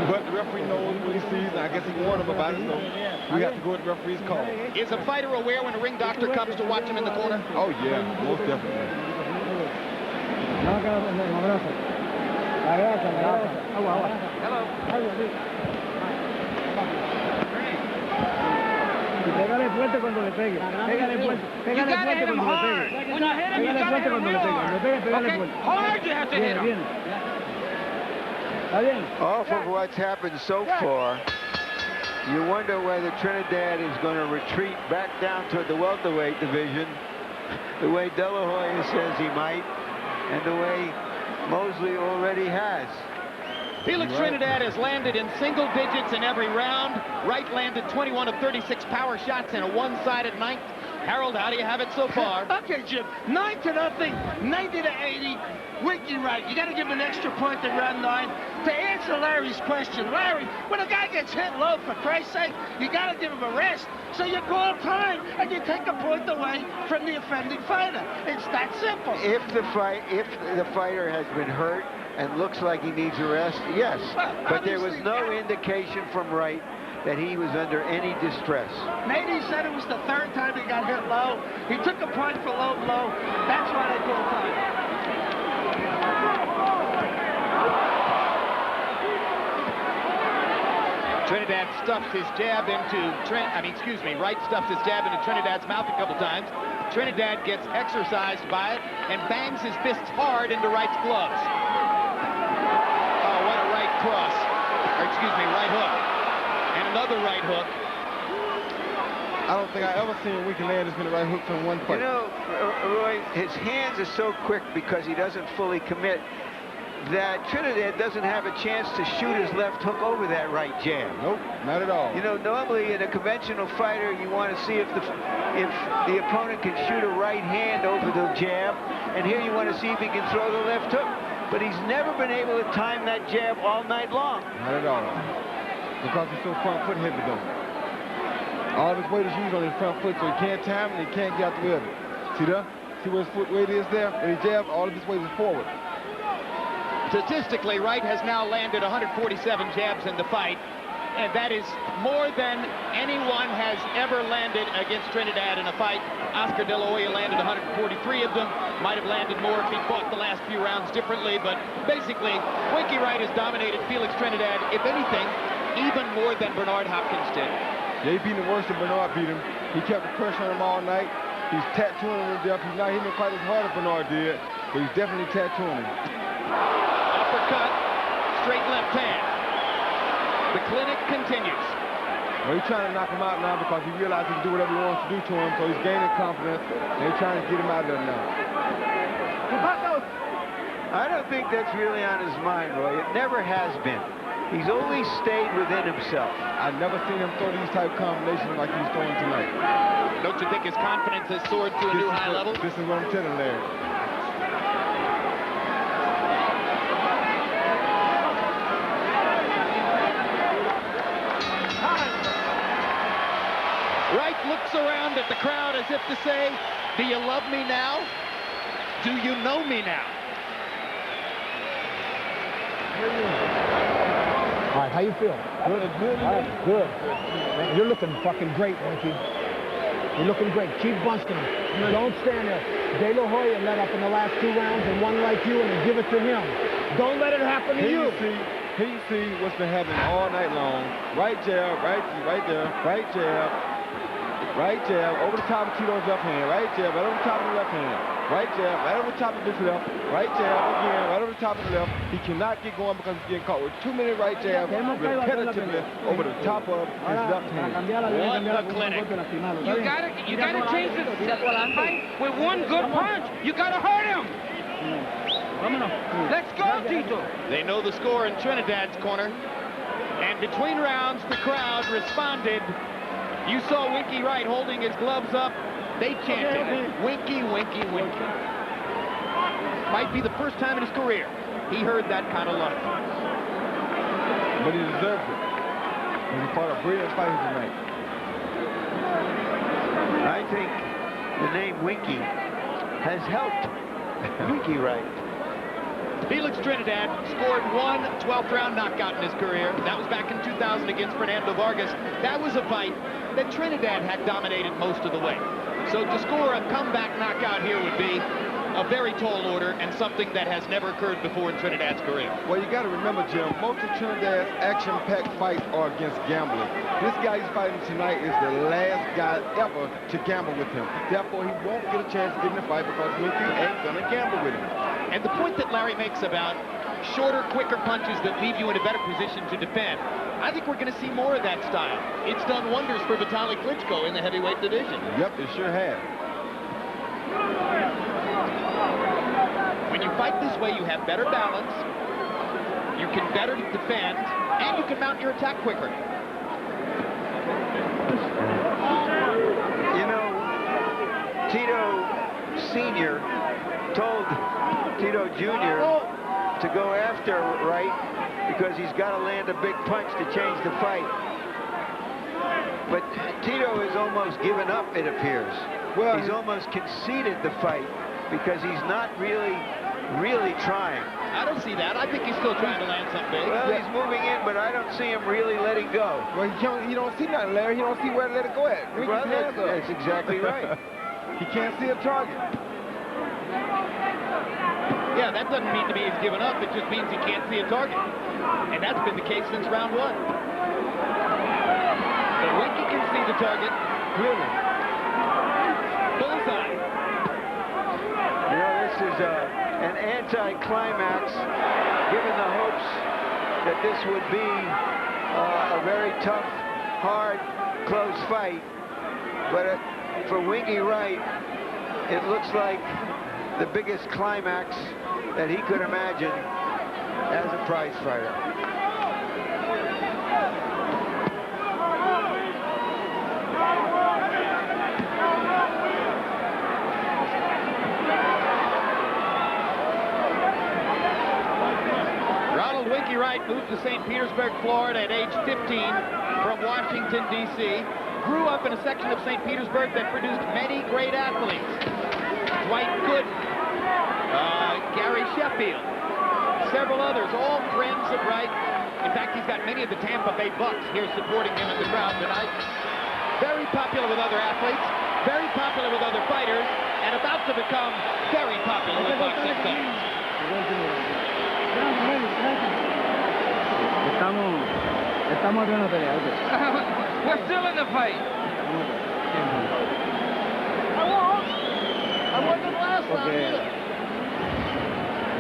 But the referee knows what he sees, and I guess he warned him about it, so we have to go with the referee's call. Is a fighter aware when a ring doctor comes to watch him in the corner? Oh, yeah, most definitely. Pégale fuerte cuando le pegue. Pégale fuerte. Pégale fuerte cuando le pegue. When you hit him, you gotta hit him real hard. Okay? Hard you have to hit him. Off of what's happened so far, you wonder whether Trinidad is going to retreat back down to the welterweight division the way De La Hoya says he might, and the way Mosley already has. Felix Trinidad has landed in single digits in every round. Wright landed 21 of 36 power shots in a one-sided ninth. Harold, how do you have it so far? Okay, Jim. 9-0, 90-80. Winky Wright. You got to give him an extra point in round 9. To answer Larry's question, Larry, when a guy gets hit low, for Christ's sake, you got to give him a rest. So you call time and you take a point away from the offending fighter. It's that simple. If the fighter has been hurt and looks like he needs a rest, yes. But there was no indication from Wright that he was under any distress. Nady said it was the 3rd time he got hit low. He took a point for low blow. That's why they call time. Trinidad stuffs his jab into Wright stuffs his jab into Trinidad's mouth a couple times. Trinidad gets exercised by it and bangs his fists hard into Wright's gloves. Oh, what a right cross. Right hook. And another right hook. I don't think I ever seen Winky land as many right hooks in one fight. You know, Roy, his hands are so quick because he doesn't fully commit that Trinidad doesn't have a chance to shoot his left hook over that right jab. Nope, not at all. You know, normally in a conventional fighter, you want to see if the opponent can shoot a right hand over the jab, and here you want to see if he can throw the left hook. But he's never been able to time that jab all night long. Not at all. Because he's so front foot heavy though. All of his weight is used on his front foot, so he can't time and he can't get out the way of it. See that? See where his foot weight is there? When he jabs, all of his weight is forward. Statistically, Wright has now landed 147 jabs in the fight, and that is more than anyone has ever landed against Trinidad in a fight. Oscar De La Hoya landed 143 of them. Might have landed more if he fought the last few rounds differently, but basically, Winky Wright has dominated Felix Trinidad, if anything, even more than Bernard Hopkins did. Yeah, he beat him worse than Bernard beat him. He kept the pressure on him all night. He's tattooing him to death. He's not hitting him quite as hard as Bernard did, but he's definitely tattooing him. Uppercut, straight left hand. The clinic continues. Well, he's trying to knock him out now because he realized he can do whatever he wants to do to him, so he's gaining confidence, and he's trying to get him out of there now. I don't think that's really on his mind, Roy. It never has been. He's always stayed within himself. I've never seen him throw these type of combinations like he's throwing tonight. Don't you think his confidence has soared to a new high level? This is what I'm telling Larry. Wright looks around at the crowd as if to say, do you love me now? Do you know me now? All right, how you feel? Good. All right, good. You're looking fucking great, Winky. You're looking great. Keep busting him. Don't stand there. De La Hoya let up in the last 2 rounds and one like you, and then give it to him. Don't let it happen to you. Here you see what's been happening all night long. Right jab, right there, right jab. Right jab, over the top of Tito's left hand. Right jab, right over the top of the left hand. Right jab, right over the top of his left. Right jab again, right over the top of the left. He cannot get going because he's getting caught with too many right jabs repetitively over the top of his left hand. What a clinic. You gotta change the fight with one good punch. You gotta hurt him. Let's go, Tito. They know the score in Trinidad's corner. And between rounds, the crowd responded. You saw Winky Wright holding his gloves up. They chanted, Winky, Winky, Winky. Might be the first time in his career he heard that kind of love. But he deserves it. He fought a brilliant fight tonight. I think the name Winky has helped Winky Wright. Felix Trinidad scored one 12th round knockout in his career. That was back in 2000 against Fernando Vargas. That was a fight that Trinidad had dominated most of the way. So to score a comeback knockout here would be a very tall order and something that has never occurred before in Trinidad's career. Well, you got to remember, Jim, most of Trinidad's action-packed fights are against gambling. This guy he's fighting tonight is the last guy ever to gamble with him. Therefore, he won't get a chance to get in the fight because Winky ain't going to gamble with him. And the point that Larry makes about shorter, quicker punches that leave you in a better position to defend, I think we're going to see more of that style. It's done wonders for Vitaly Klitschko in the heavyweight division. Yep, it sure has. When you fight this way, you have better balance, you can better defend, and you can mount your attack quicker. You know, Tito Sr. told Tito Jr. to go after Wright because he's got to land a big punch to change the fight. But Tito has almost given up, it appears. Well, he's almost conceded the fight because he's not really trying. I don't see that. I think he's still trying to land something big. Well, he's moving in, but I don't see him really letting go. Well, he don't see nothing, Larry. He don't see where to let it go at. Well, that's exactly right. He can't see a target. Yeah, that doesn't mean to me he's given up. It just means he can't see a target. And that's been the case since round 1. the target. Clearly. Bullseye. You know, this is an anti-climax, given the hopes that this would be a very tough, hard, close fight. But for Winky Wright, it looks like the biggest climax that he could imagine as a prize fighter. Winky Wright moved to St. Petersburg, Florida at age 15 from Washington, D.C. Grew up in a section of St. Petersburg that produced many great athletes. Dwight Gooden, Gary Sheffield, several others, all friends of Wright. In fact, he's got many of the Tampa Bay Bucks here supporting him in the crowd tonight. Very popular with other athletes, very popular with other fighters, and about to become very popular with boxing fans. Estamos en la pelea. We're still in the fight. I wasn't last round either.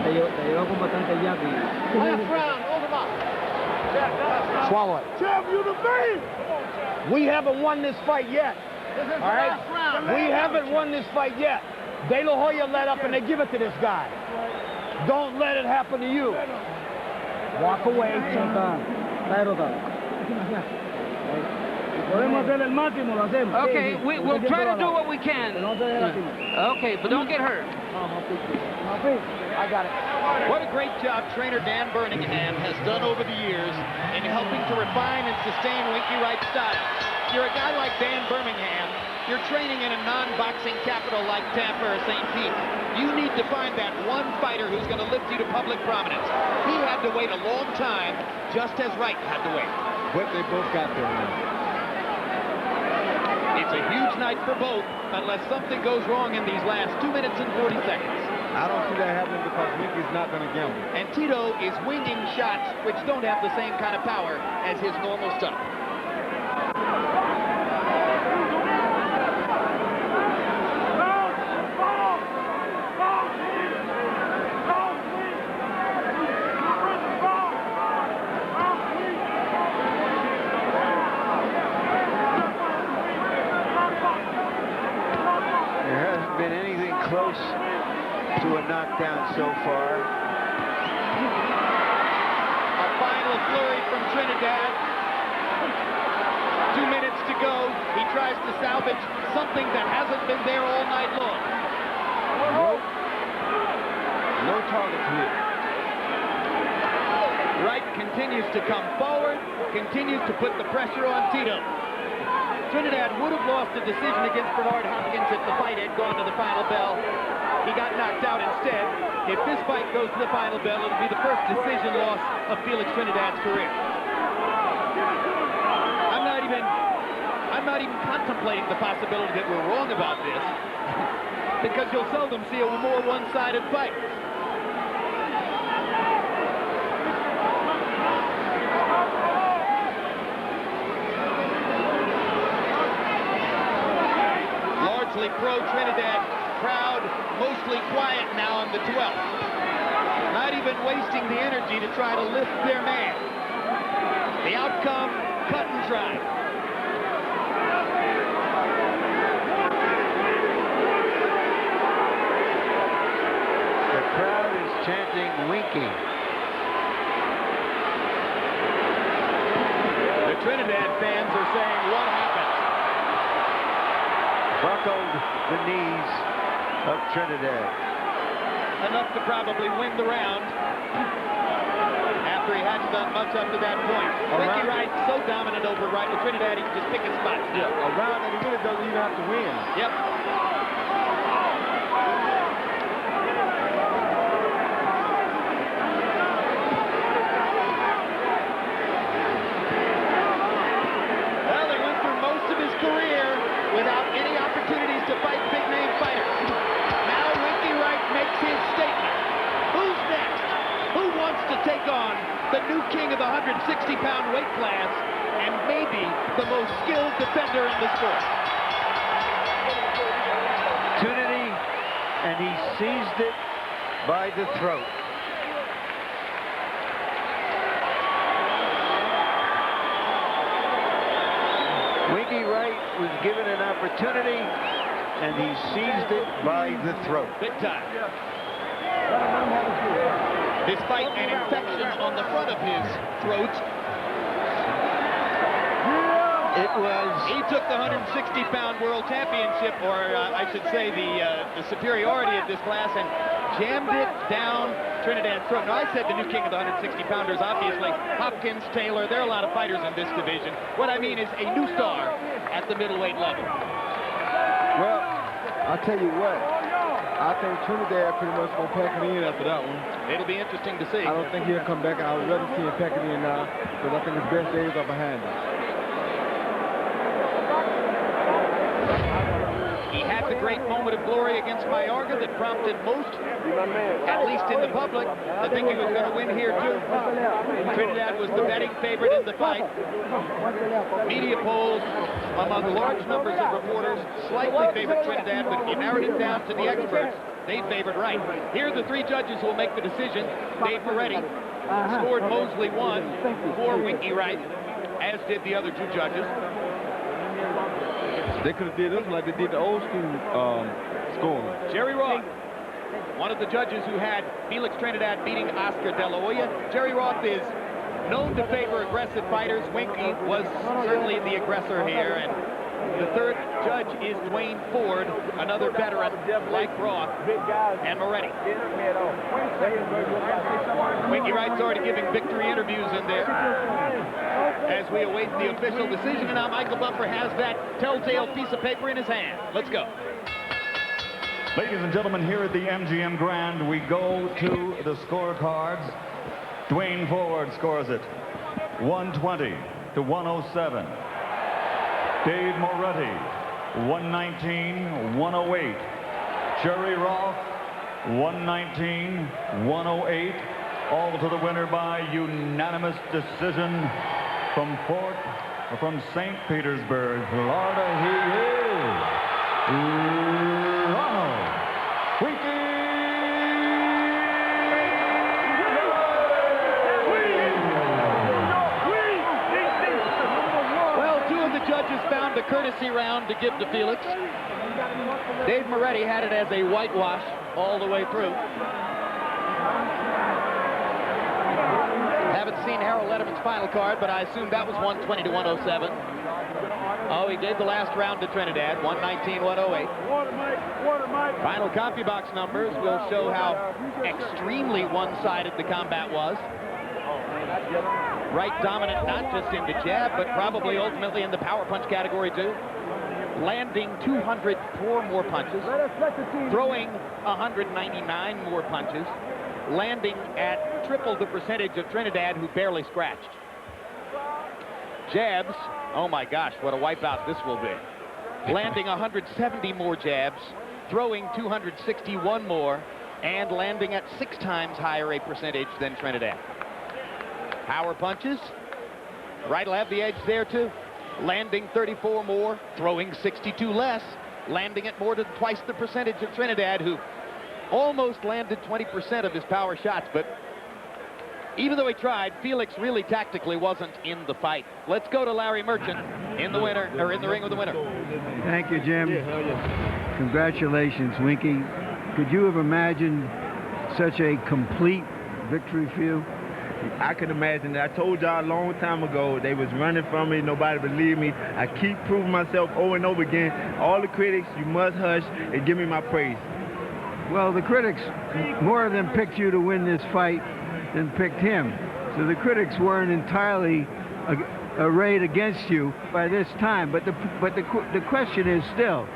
Te llevó con bastante yapi. Last round, over up. Swallow it. Champ, you the beast! We haven't won this fight yet. This is the All right? last round. We haven't won this fight yet. De La Hoya let up and they give it to this guy. Don't let it happen to you. Walk away. Okay, we'll try to do what we can. Okay, but don't get hurt. I got it. What a great job trainer Dan Birmingham has done over the years in helping to refine and sustain Winky Wright's style. You're a guy like Dan Birmingham. You're training in a non-boxing capital like Tampa or St. Pete. You need to find that one fighter who's going to lift you to public prominence. He had to wait a long time, just as Wright had to wait. But they both got there now. It's a huge night for both, unless something goes wrong in these last 2 minutes and 40 seconds. I don't see that happening because Winky's not going to gamble. And Tito is winging shots which don't have the same kind of power as his normal stuff. Close to a knockdown so far. A final flurry from Trinidad. 2 minutes to go. He tries to salvage something that hasn't been there all night long. No target hit. Wright continues to come forward, continues to put the pressure on Tito. Trinidad would have lost the decision against Bernard Hopkins if the fight had gone to the final bell. He got knocked out instead. If this fight goes to the final bell, it'll be the first decision loss of Felix Trinidad's career. I'm not even contemplating the possibility that we're wrong about this, because you'll seldom see a more one-sided fight. Pro-Trinidad crowd, mostly quiet now on the 12th. Not even wasting the energy to try to lift their man. The outcome, cut and dry. The crowd is chanting Winky. The Trinidad fans are saying, what happened? Buckled the knees of Trinidad. Enough to probably win the round after he hadn't done much up to that point. Winky Wright so dominant over Trinidad, he can just pick his spots. Yeah, a round that he really doesn't even have to win. Yep. Well, they went through most of his career without any opportunities to fight big-name fighters. Now Winky Wright makes his statement. Who's next? Who wants to take on the new king of the 100? 160-pound weight class and maybe the most skilled defender in the sport. Opportunity, and he seized it by the throat. Winky Wright was given an opportunity, and he seized it by the throat. Big time. Despite an infection on the front of his throat, he took the 160-pound world championship, or I should say the superiority of this class, and jammed it down Trinidad's throat. Now, I said the new king of the 160-pounders, obviously. Hopkins, Taylor, there are a lot of fighters in this division. What I mean is a new star at the middleweight level. Well, I'll tell you what. I think Trinidad pretty much going to pack it in after that one. It'll be interesting to see. I don't think he'll come back. I would rather see him pack it in now, because I think his best days are behind him. He had the great moment of glory against Mayorga that prompted most, at least in the public, to think he was going to win here too. Trinidad was the betting favorite in the fight. Media polls, among large numbers of reporters, slightly favored Trinidad, but if you narrowed it down to the experts, they favored Wright. Here are the three judges who will make the decision. Dave Moretti scored Mosley 1 for Winky Wright, as did the other two judges. They could have did this like they did the old school scoring. Jerry Roth, one of the judges who had Felix Trinidad beating Oscar De La Hoya. Jerry Roth is known to favor aggressive fighters. Winky was certainly the aggressor here. And the third judge is Dwayne Ford, another veteran like Roth and Moretti. Winky Wright's already giving victory interviews in there as we await the official decision. And now Michael Buffer has that telltale piece of paper in his hand. Let's go. Ladies and gentlemen, here at the MGM Grand, we go to the scorecards. Dwayne Ford scores it 120 to 107. Dave Moretti 119, 108. Jerry Roth 119, 108. All to the winner by unanimous decision from St. Petersburg, Florida. He is Ronald Winky. Well, two of the judges found a courtesy round to give to Felix. Dave Moretti had it as a whitewash all the way through. Haven't seen Harold Letterman's final card, but I assume that was 120 to 107. Oh, he gave the last round to Trinidad, 119, 108. Final copy box numbers will show how extremely one-sided the combat was. Wright dominant not just in the jab, but probably ultimately in the power punch category too. Landing 204 more punches, throwing 199 more punches, landing at triple the percentage of Trinidad, who barely scratched. Jabs, oh my gosh, what a wipeout this will be. Landing 170 more jabs, throwing 261 more, and landing at 6 times higher a percentage than Trinidad. Power punches, Wright will have the edge there too. Landing 34 more, throwing 62 less, landing at more than twice the percentage of Trinidad, who almost landed 20% of his power shots. But even though he tried, Felix really tactically wasn't in the fight. Let's go to Larry Merchant in the winner, or in the ring with the winner. Thank you, Jim. Congratulations, Winky. Could you have imagined such a complete victory for you? I could imagine that. I told y'all a long time ago, they was running from me, nobody believed me. I keep proving myself over and over again. All the critics, you must hush and give me my praise. Well, the critics more than picked you to win this fight than picked him. So the critics weren't entirely arrayed against you by this time. But the question is still,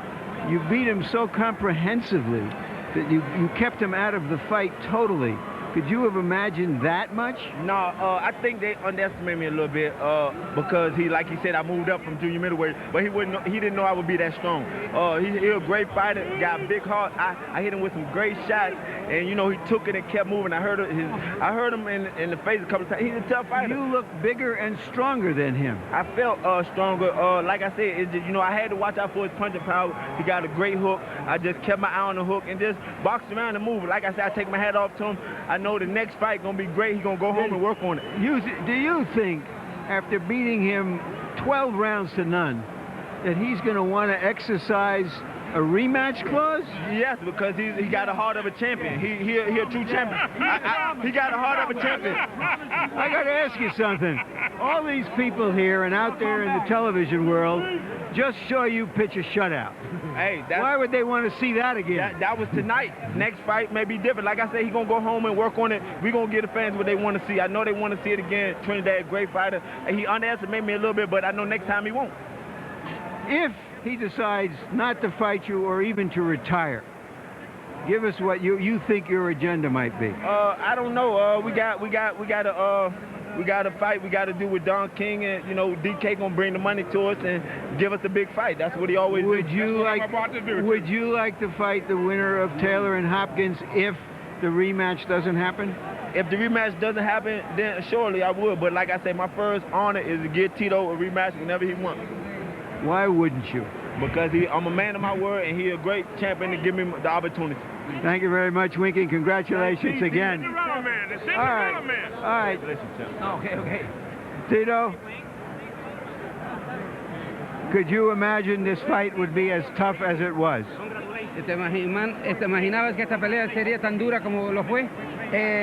you beat him so comprehensively that you kept him out of the fight totally. Could you have imagined that much? No, I think they underestimated me a little bit because like he said, I moved up from junior middleweight, but he didn't know I would be that strong. He's a great fighter, got a big heart. I hit him with some great shots, and you know he took it and kept moving. I heard him in the face a couple of times. He's a tough fighter. You look bigger and stronger than him. I felt stronger. Like I said, it's just, you know, I had to watch out for his punching power. He got a great hook. I just kept my eye on the hook and just boxed around and moved. Like I said, I take my hat off to him. I know the next fight gonna be great. He's gonna go home and work on it. Do you think, after beating him 12 rounds to none, that he's gonna want to exercise a rematch clause? Yes, because he got a heart of a champion. He a true champion. He got a heart of a champion. I got to ask you something. All these people here and out there in the television world just saw you pitch a shutout. Hey, why would they want to see that again? That was tonight. Next fight may be different. Like I said, he's going to go home and work on it. We're going to give the fans what they want to see. I know they want to see it again. Trinidad, great fighter. He underestimated me a little bit, but I know next time he won't. If he decides not to fight you or even to retire, give us what you think your agenda might be. I don't know. We got a fight we got to do with Don King, and you know DK gonna bring the money to us and give us a big fight. That's what he always would do. Would you like to fight the winner of Taylor and Hopkins if the rematch doesn't happen? If the rematch doesn't happen, then surely I would. But like I said, my first honor is to give Tito a rematch whenever he wants. Why wouldn't you? Because I'm a man of my word, and he's a great champion to give me the opportunity. Thank you very much, Winky, and congratulations again. All right. Okay. Tito, could you imagine this fight would be as tough as it was? ¿Te imaginabas que esta pelea sería tan dura como lo fue?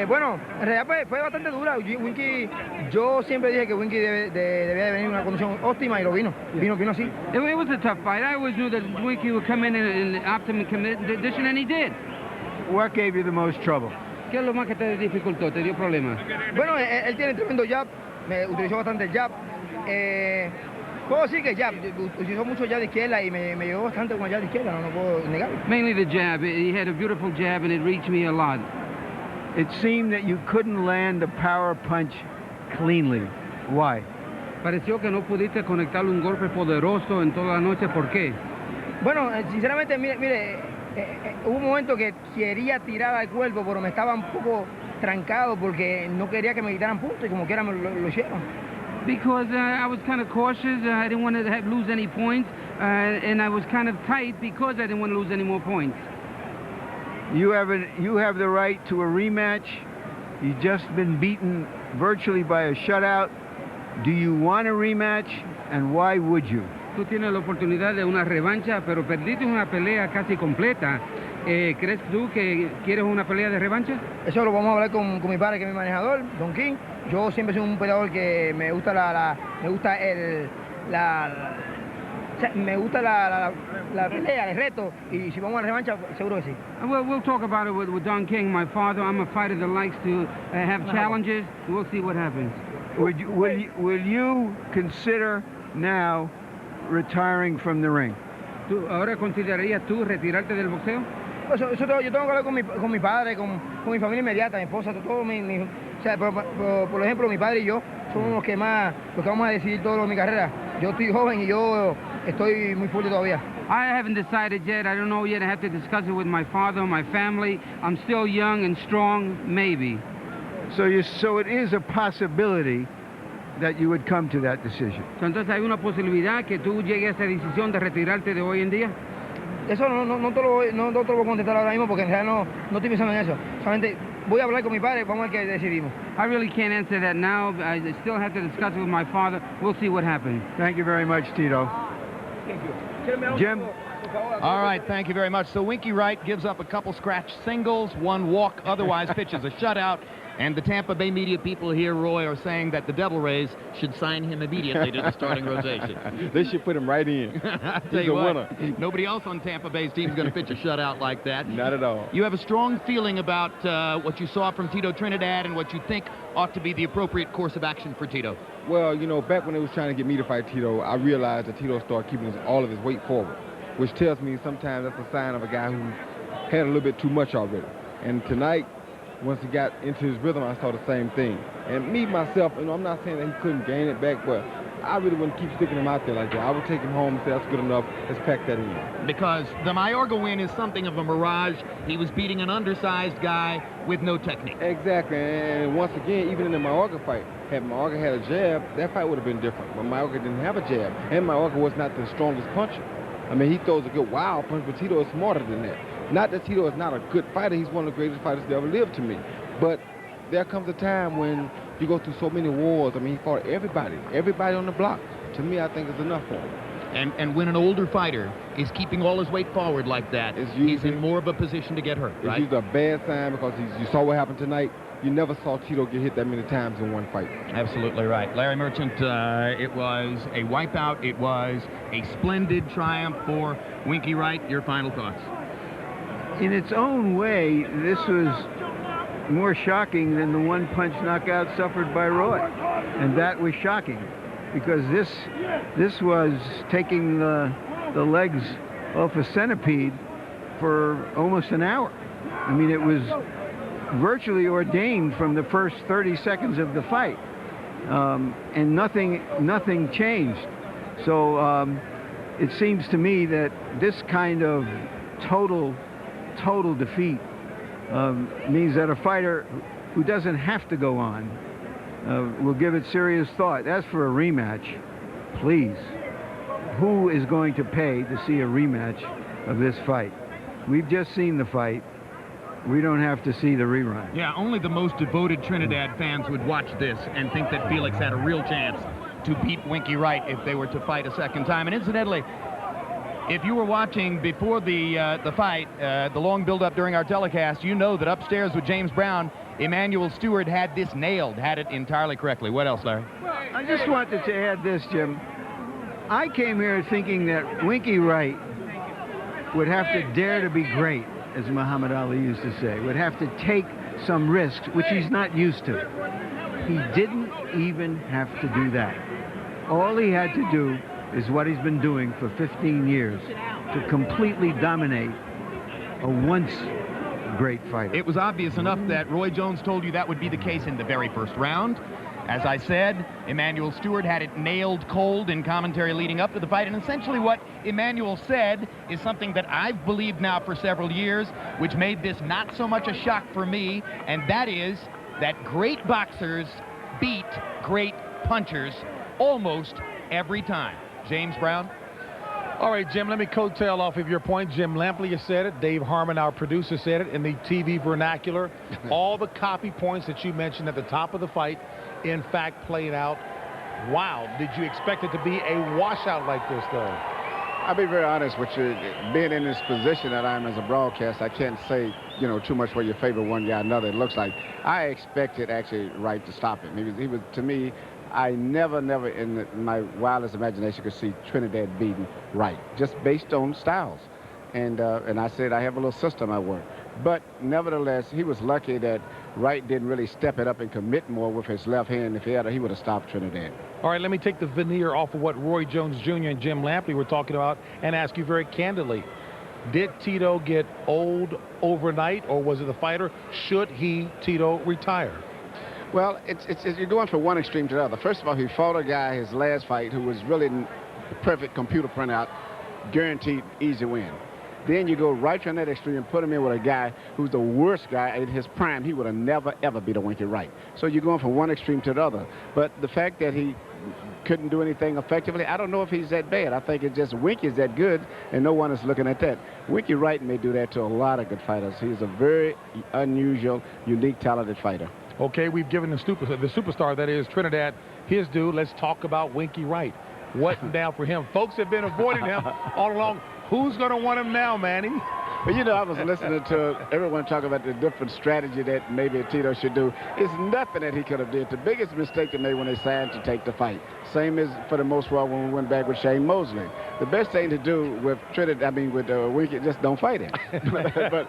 Bueno, en realidad pues, fue bastante dura. Winky, yo siempre dije que Winky debía de venir en una condición óptima y lo vino. Vino así. It was a tough fight. I always knew that Winky would come in optimum condition, and he did. What gave you the most trouble? ¿Qué es lo más que te dificultó, te dio problemas? Bueno, él tiene tremendo jab. Me utilizó bastante el jab. Puedo decir que jab, utilizó mucho jab de izquierda y me llegó bastante con el jab de izquierda, no puedo negarlo. Mainly the jab. He had a beautiful jab and it reached me a lot. It seemed that you couldn't land a power punch cleanly. Why? Pareció que no pudiste conectar un golpe poderoso en toda la noche. ¿Por qué? Bueno, sinceramente, mire, hubo un momento que quería tirar al cuerpo, pero me estaba un poco trancado porque no quería que me quitaran puntos y como quiera lo hicieron. Because I was kind of cautious. I didn't want to lose any points, and I was kind of tight because I didn't want to lose any more points. You have the right to a rematch. You've just been beaten virtually by a shutout. Do you want a rematch, and why would you? Tú tienes la oportunidad de una revancha, pero perdiste una pelea casi completa. ¿Crees tú que quieres una pelea de revancha? Eso lo vamos a hablar con mi padre, que es mi manejador, Don King. Yo siempre soy un peleador que me gusta la pelea, el reto, y si vamos a la revancha, seguro que sí. We'll talk about it with Don King, my father. I'm a fighter that likes to have challenges. We'll see what happens. Will you consider now retiring from the ring? ¿Ahora considerarías tú retirarte del boxeo? Yo tengo que hablar con mi padre, con mi familia inmediata, mi esposa, todo o sea, por ejemplo, mi padre y yo somos los que vamos a decidir todo mi carrera. Yo estoy joven y yo estoy muy fuerte todavía. I haven't decided yet. I don't know yet. I have to discuss it with my father, my family. I'm still young and strong, maybe. So it is a possibility that you would come to that decision. Entonces hay una posibilidad que tú llegues a esa decisión de retirarte de hoy en día. Eso no te lo voy a contestar ahora mismo porque en realidad no estoy pensando en eso. Solamente voy a hablar con mi padre, vamos a ver qué decidimos. I really can't answer that now. I still have to discuss it with my father. We'll see what happens. Thank you very much, Tito. Thank you. Jim? All right, thank you very much. So Winky Wright gives up a couple scratch singles, one walk, otherwise pitches a shutout. And the Tampa Bay media people here, Roy, are saying that the Devil Rays should sign him immediately to the starting rotation. They should put him right in. He's a winner. Nobody else on Tampa Bay's team is going to pitch a shutout like that. Not at all. You have a strong feeling about what you saw from Tito Trinidad and what you think ought to be the appropriate course of action for Tito. Well, you know, back when they was trying to get me to fight Tito, I realized that Tito started keeping all of his weight forward, which tells me sometimes that's a sign of a guy who had a little bit too much already. And tonight, once he got into his rhythm, I saw the same thing. And me, myself, I'm not saying that he couldn't gain it back, but I really wouldn't keep sticking him out there like that. I would take him home and say, that's good enough. Let's pack that in. Because the Mayorga win is something of a mirage. He was beating an undersized guy with no technique. Exactly. And once again, even in the Mayorga fight, had Mayorga had a jab, that fight would have been different. But Mayorga didn't have a jab. And Mayorga was not the strongest puncher. I mean, he throws a good wild punch, but Tito is smarter than that. Not that Tito is not a good fighter. He's one of the greatest fighters that ever lived to me. But there comes a time when you go through so many wars. I mean, he fought everybody on the block. To me, I think it's enough for him. And when an older fighter is keeping all his weight forward like that, he's in more of a position to get hurt, right? It's usually a bad sign because you saw what happened tonight. You never saw Tito get hit that many times in one fight. Absolutely right. Larry Merchant, it was a wipeout. It was a splendid triumph for Winky Wright. Your final thoughts? In its own way, this was more shocking than the one-punch knockout suffered by Roy. And that was shocking because this was taking the legs off a centipede for almost an hour. I mean, it was virtually ordained from the first 30 seconds of the fight. And nothing changed. So it seems to me that this kind of total defeat means that a fighter who doesn't have to go on will give it serious thought. As for a rematch, please, who is going to pay to see a rematch of this fight? We've just seen the fight. We don't have to see the rerun. Yeah, only the most devoted Trinidad fans would watch this and think that Felix had a real chance to beat Winky Wright if they were to fight a second time. And incidentally, if you were watching before the fight, the long build-up during our telecast, you know that upstairs with James Brown, Emmanuel Stewart had this nailed, had it entirely correctly. What else, Larry? I just wanted to add this, Jim. I came here thinking that Winky Wright would have to dare to be great, as Muhammad Ali used to say, would have to take some risks, which he's not used to. He didn't even have to do that. All he had to do is what he's been doing for 15 years, to completely dominate a once great fighter. It was obvious enough that Roy Jones told you that would be the case in the very first round. As I said, Emmanuel Stewart had it nailed cold in commentary leading up to the fight, and essentially what Emmanuel said is something that I've believed now for several years, which made this not so much a shock for me, and that is that great boxers beat great punchers almost every time. James Brown? All right, Jim, let me coattail off of your point. Jim Lampley has said it. Dave Harmon, our producer, said it in the TV vernacular. All the copy points that you mentioned at the top of the fight, in fact, played out. Wow. Did you expect it to be a washout like this, though? I'll be very honest with you. Being in this position that I'm as a broadcast, I can't say, too much where you favor one guy or another. It looks like I expected actually Wright to stop him. He was to me, I never in my wildest imagination could see Trinidad beating Wright, just based on styles. And I said I have a little system I work. But nevertheless, he was lucky that Wright didn't really step it up and commit more with his left hand. If he had, he would have stopped Trinidad. All right, let me take the veneer off of what Roy Jones Jr. and Jim Lampley were talking about and ask you very candidly. Did Tito get old overnight, or was it the fighter? Should he, Tito, retire? Well, you're going from one extreme to the other. First of all, he fought a guy his last fight who was really perfect computer printout, guaranteed easy win. Then you go right from that extreme and put him in with a guy who's the worst guy in his prime. He would have never, ever beat a Winky Wright. So you're going from one extreme to the other. But the fact that he couldn't do anything effectively, I don't know if he's that bad. I think it's just Winky's that good, and no one is looking at that. Winky Wright may do that to a lot of good fighters. He's a very unusual, unique, talented fighter. Okay, we've given the superstar that is Trinidad his due. Let's talk about Winky Wright. What now for him? Folks have been avoiding him all along. Who's going to want him now, Manny? Well, I was listening to everyone talk about the different strategy that maybe Tito should do. It's nothing that he could have did. The biggest mistake they made when they signed to take the fight. Same as for the most part when we went back with Shane Mosley. The best thing to do with with Winky, just don't fight him. but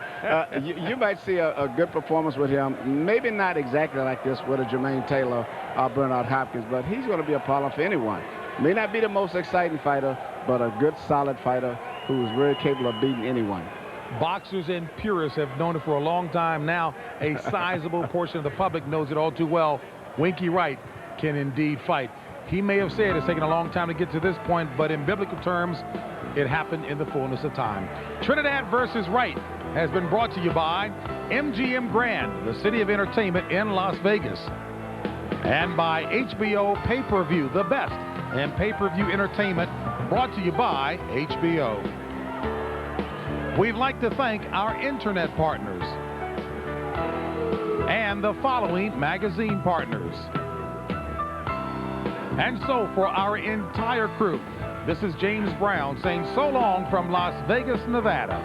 you might see a good performance with him. Maybe not exactly like this with a Jermaine Taylor or Bernard Hopkins, but he's going to be a problem for anyone. May not be the most exciting fighter, but a good, solid fighter who is very capable of beating anyone. Boxers and purists have known it for a long time now. A sizable portion of the public knows it all too well. Winky Wright can indeed fight. He may have said it's taken a long time to get to this point, but in biblical terms, it happened in the fullness of time. Trinidad versus Wright has been brought to you by MGM Grand, the city of entertainment in Las Vegas, and by HBO Pay-Per-View, the best in pay-per-view entertainment, brought to you by HBO. We'd like to thank our internet partners and the following magazine partners. And so for our entire crew, this is James Brown saying so long from Las Vegas, Nevada.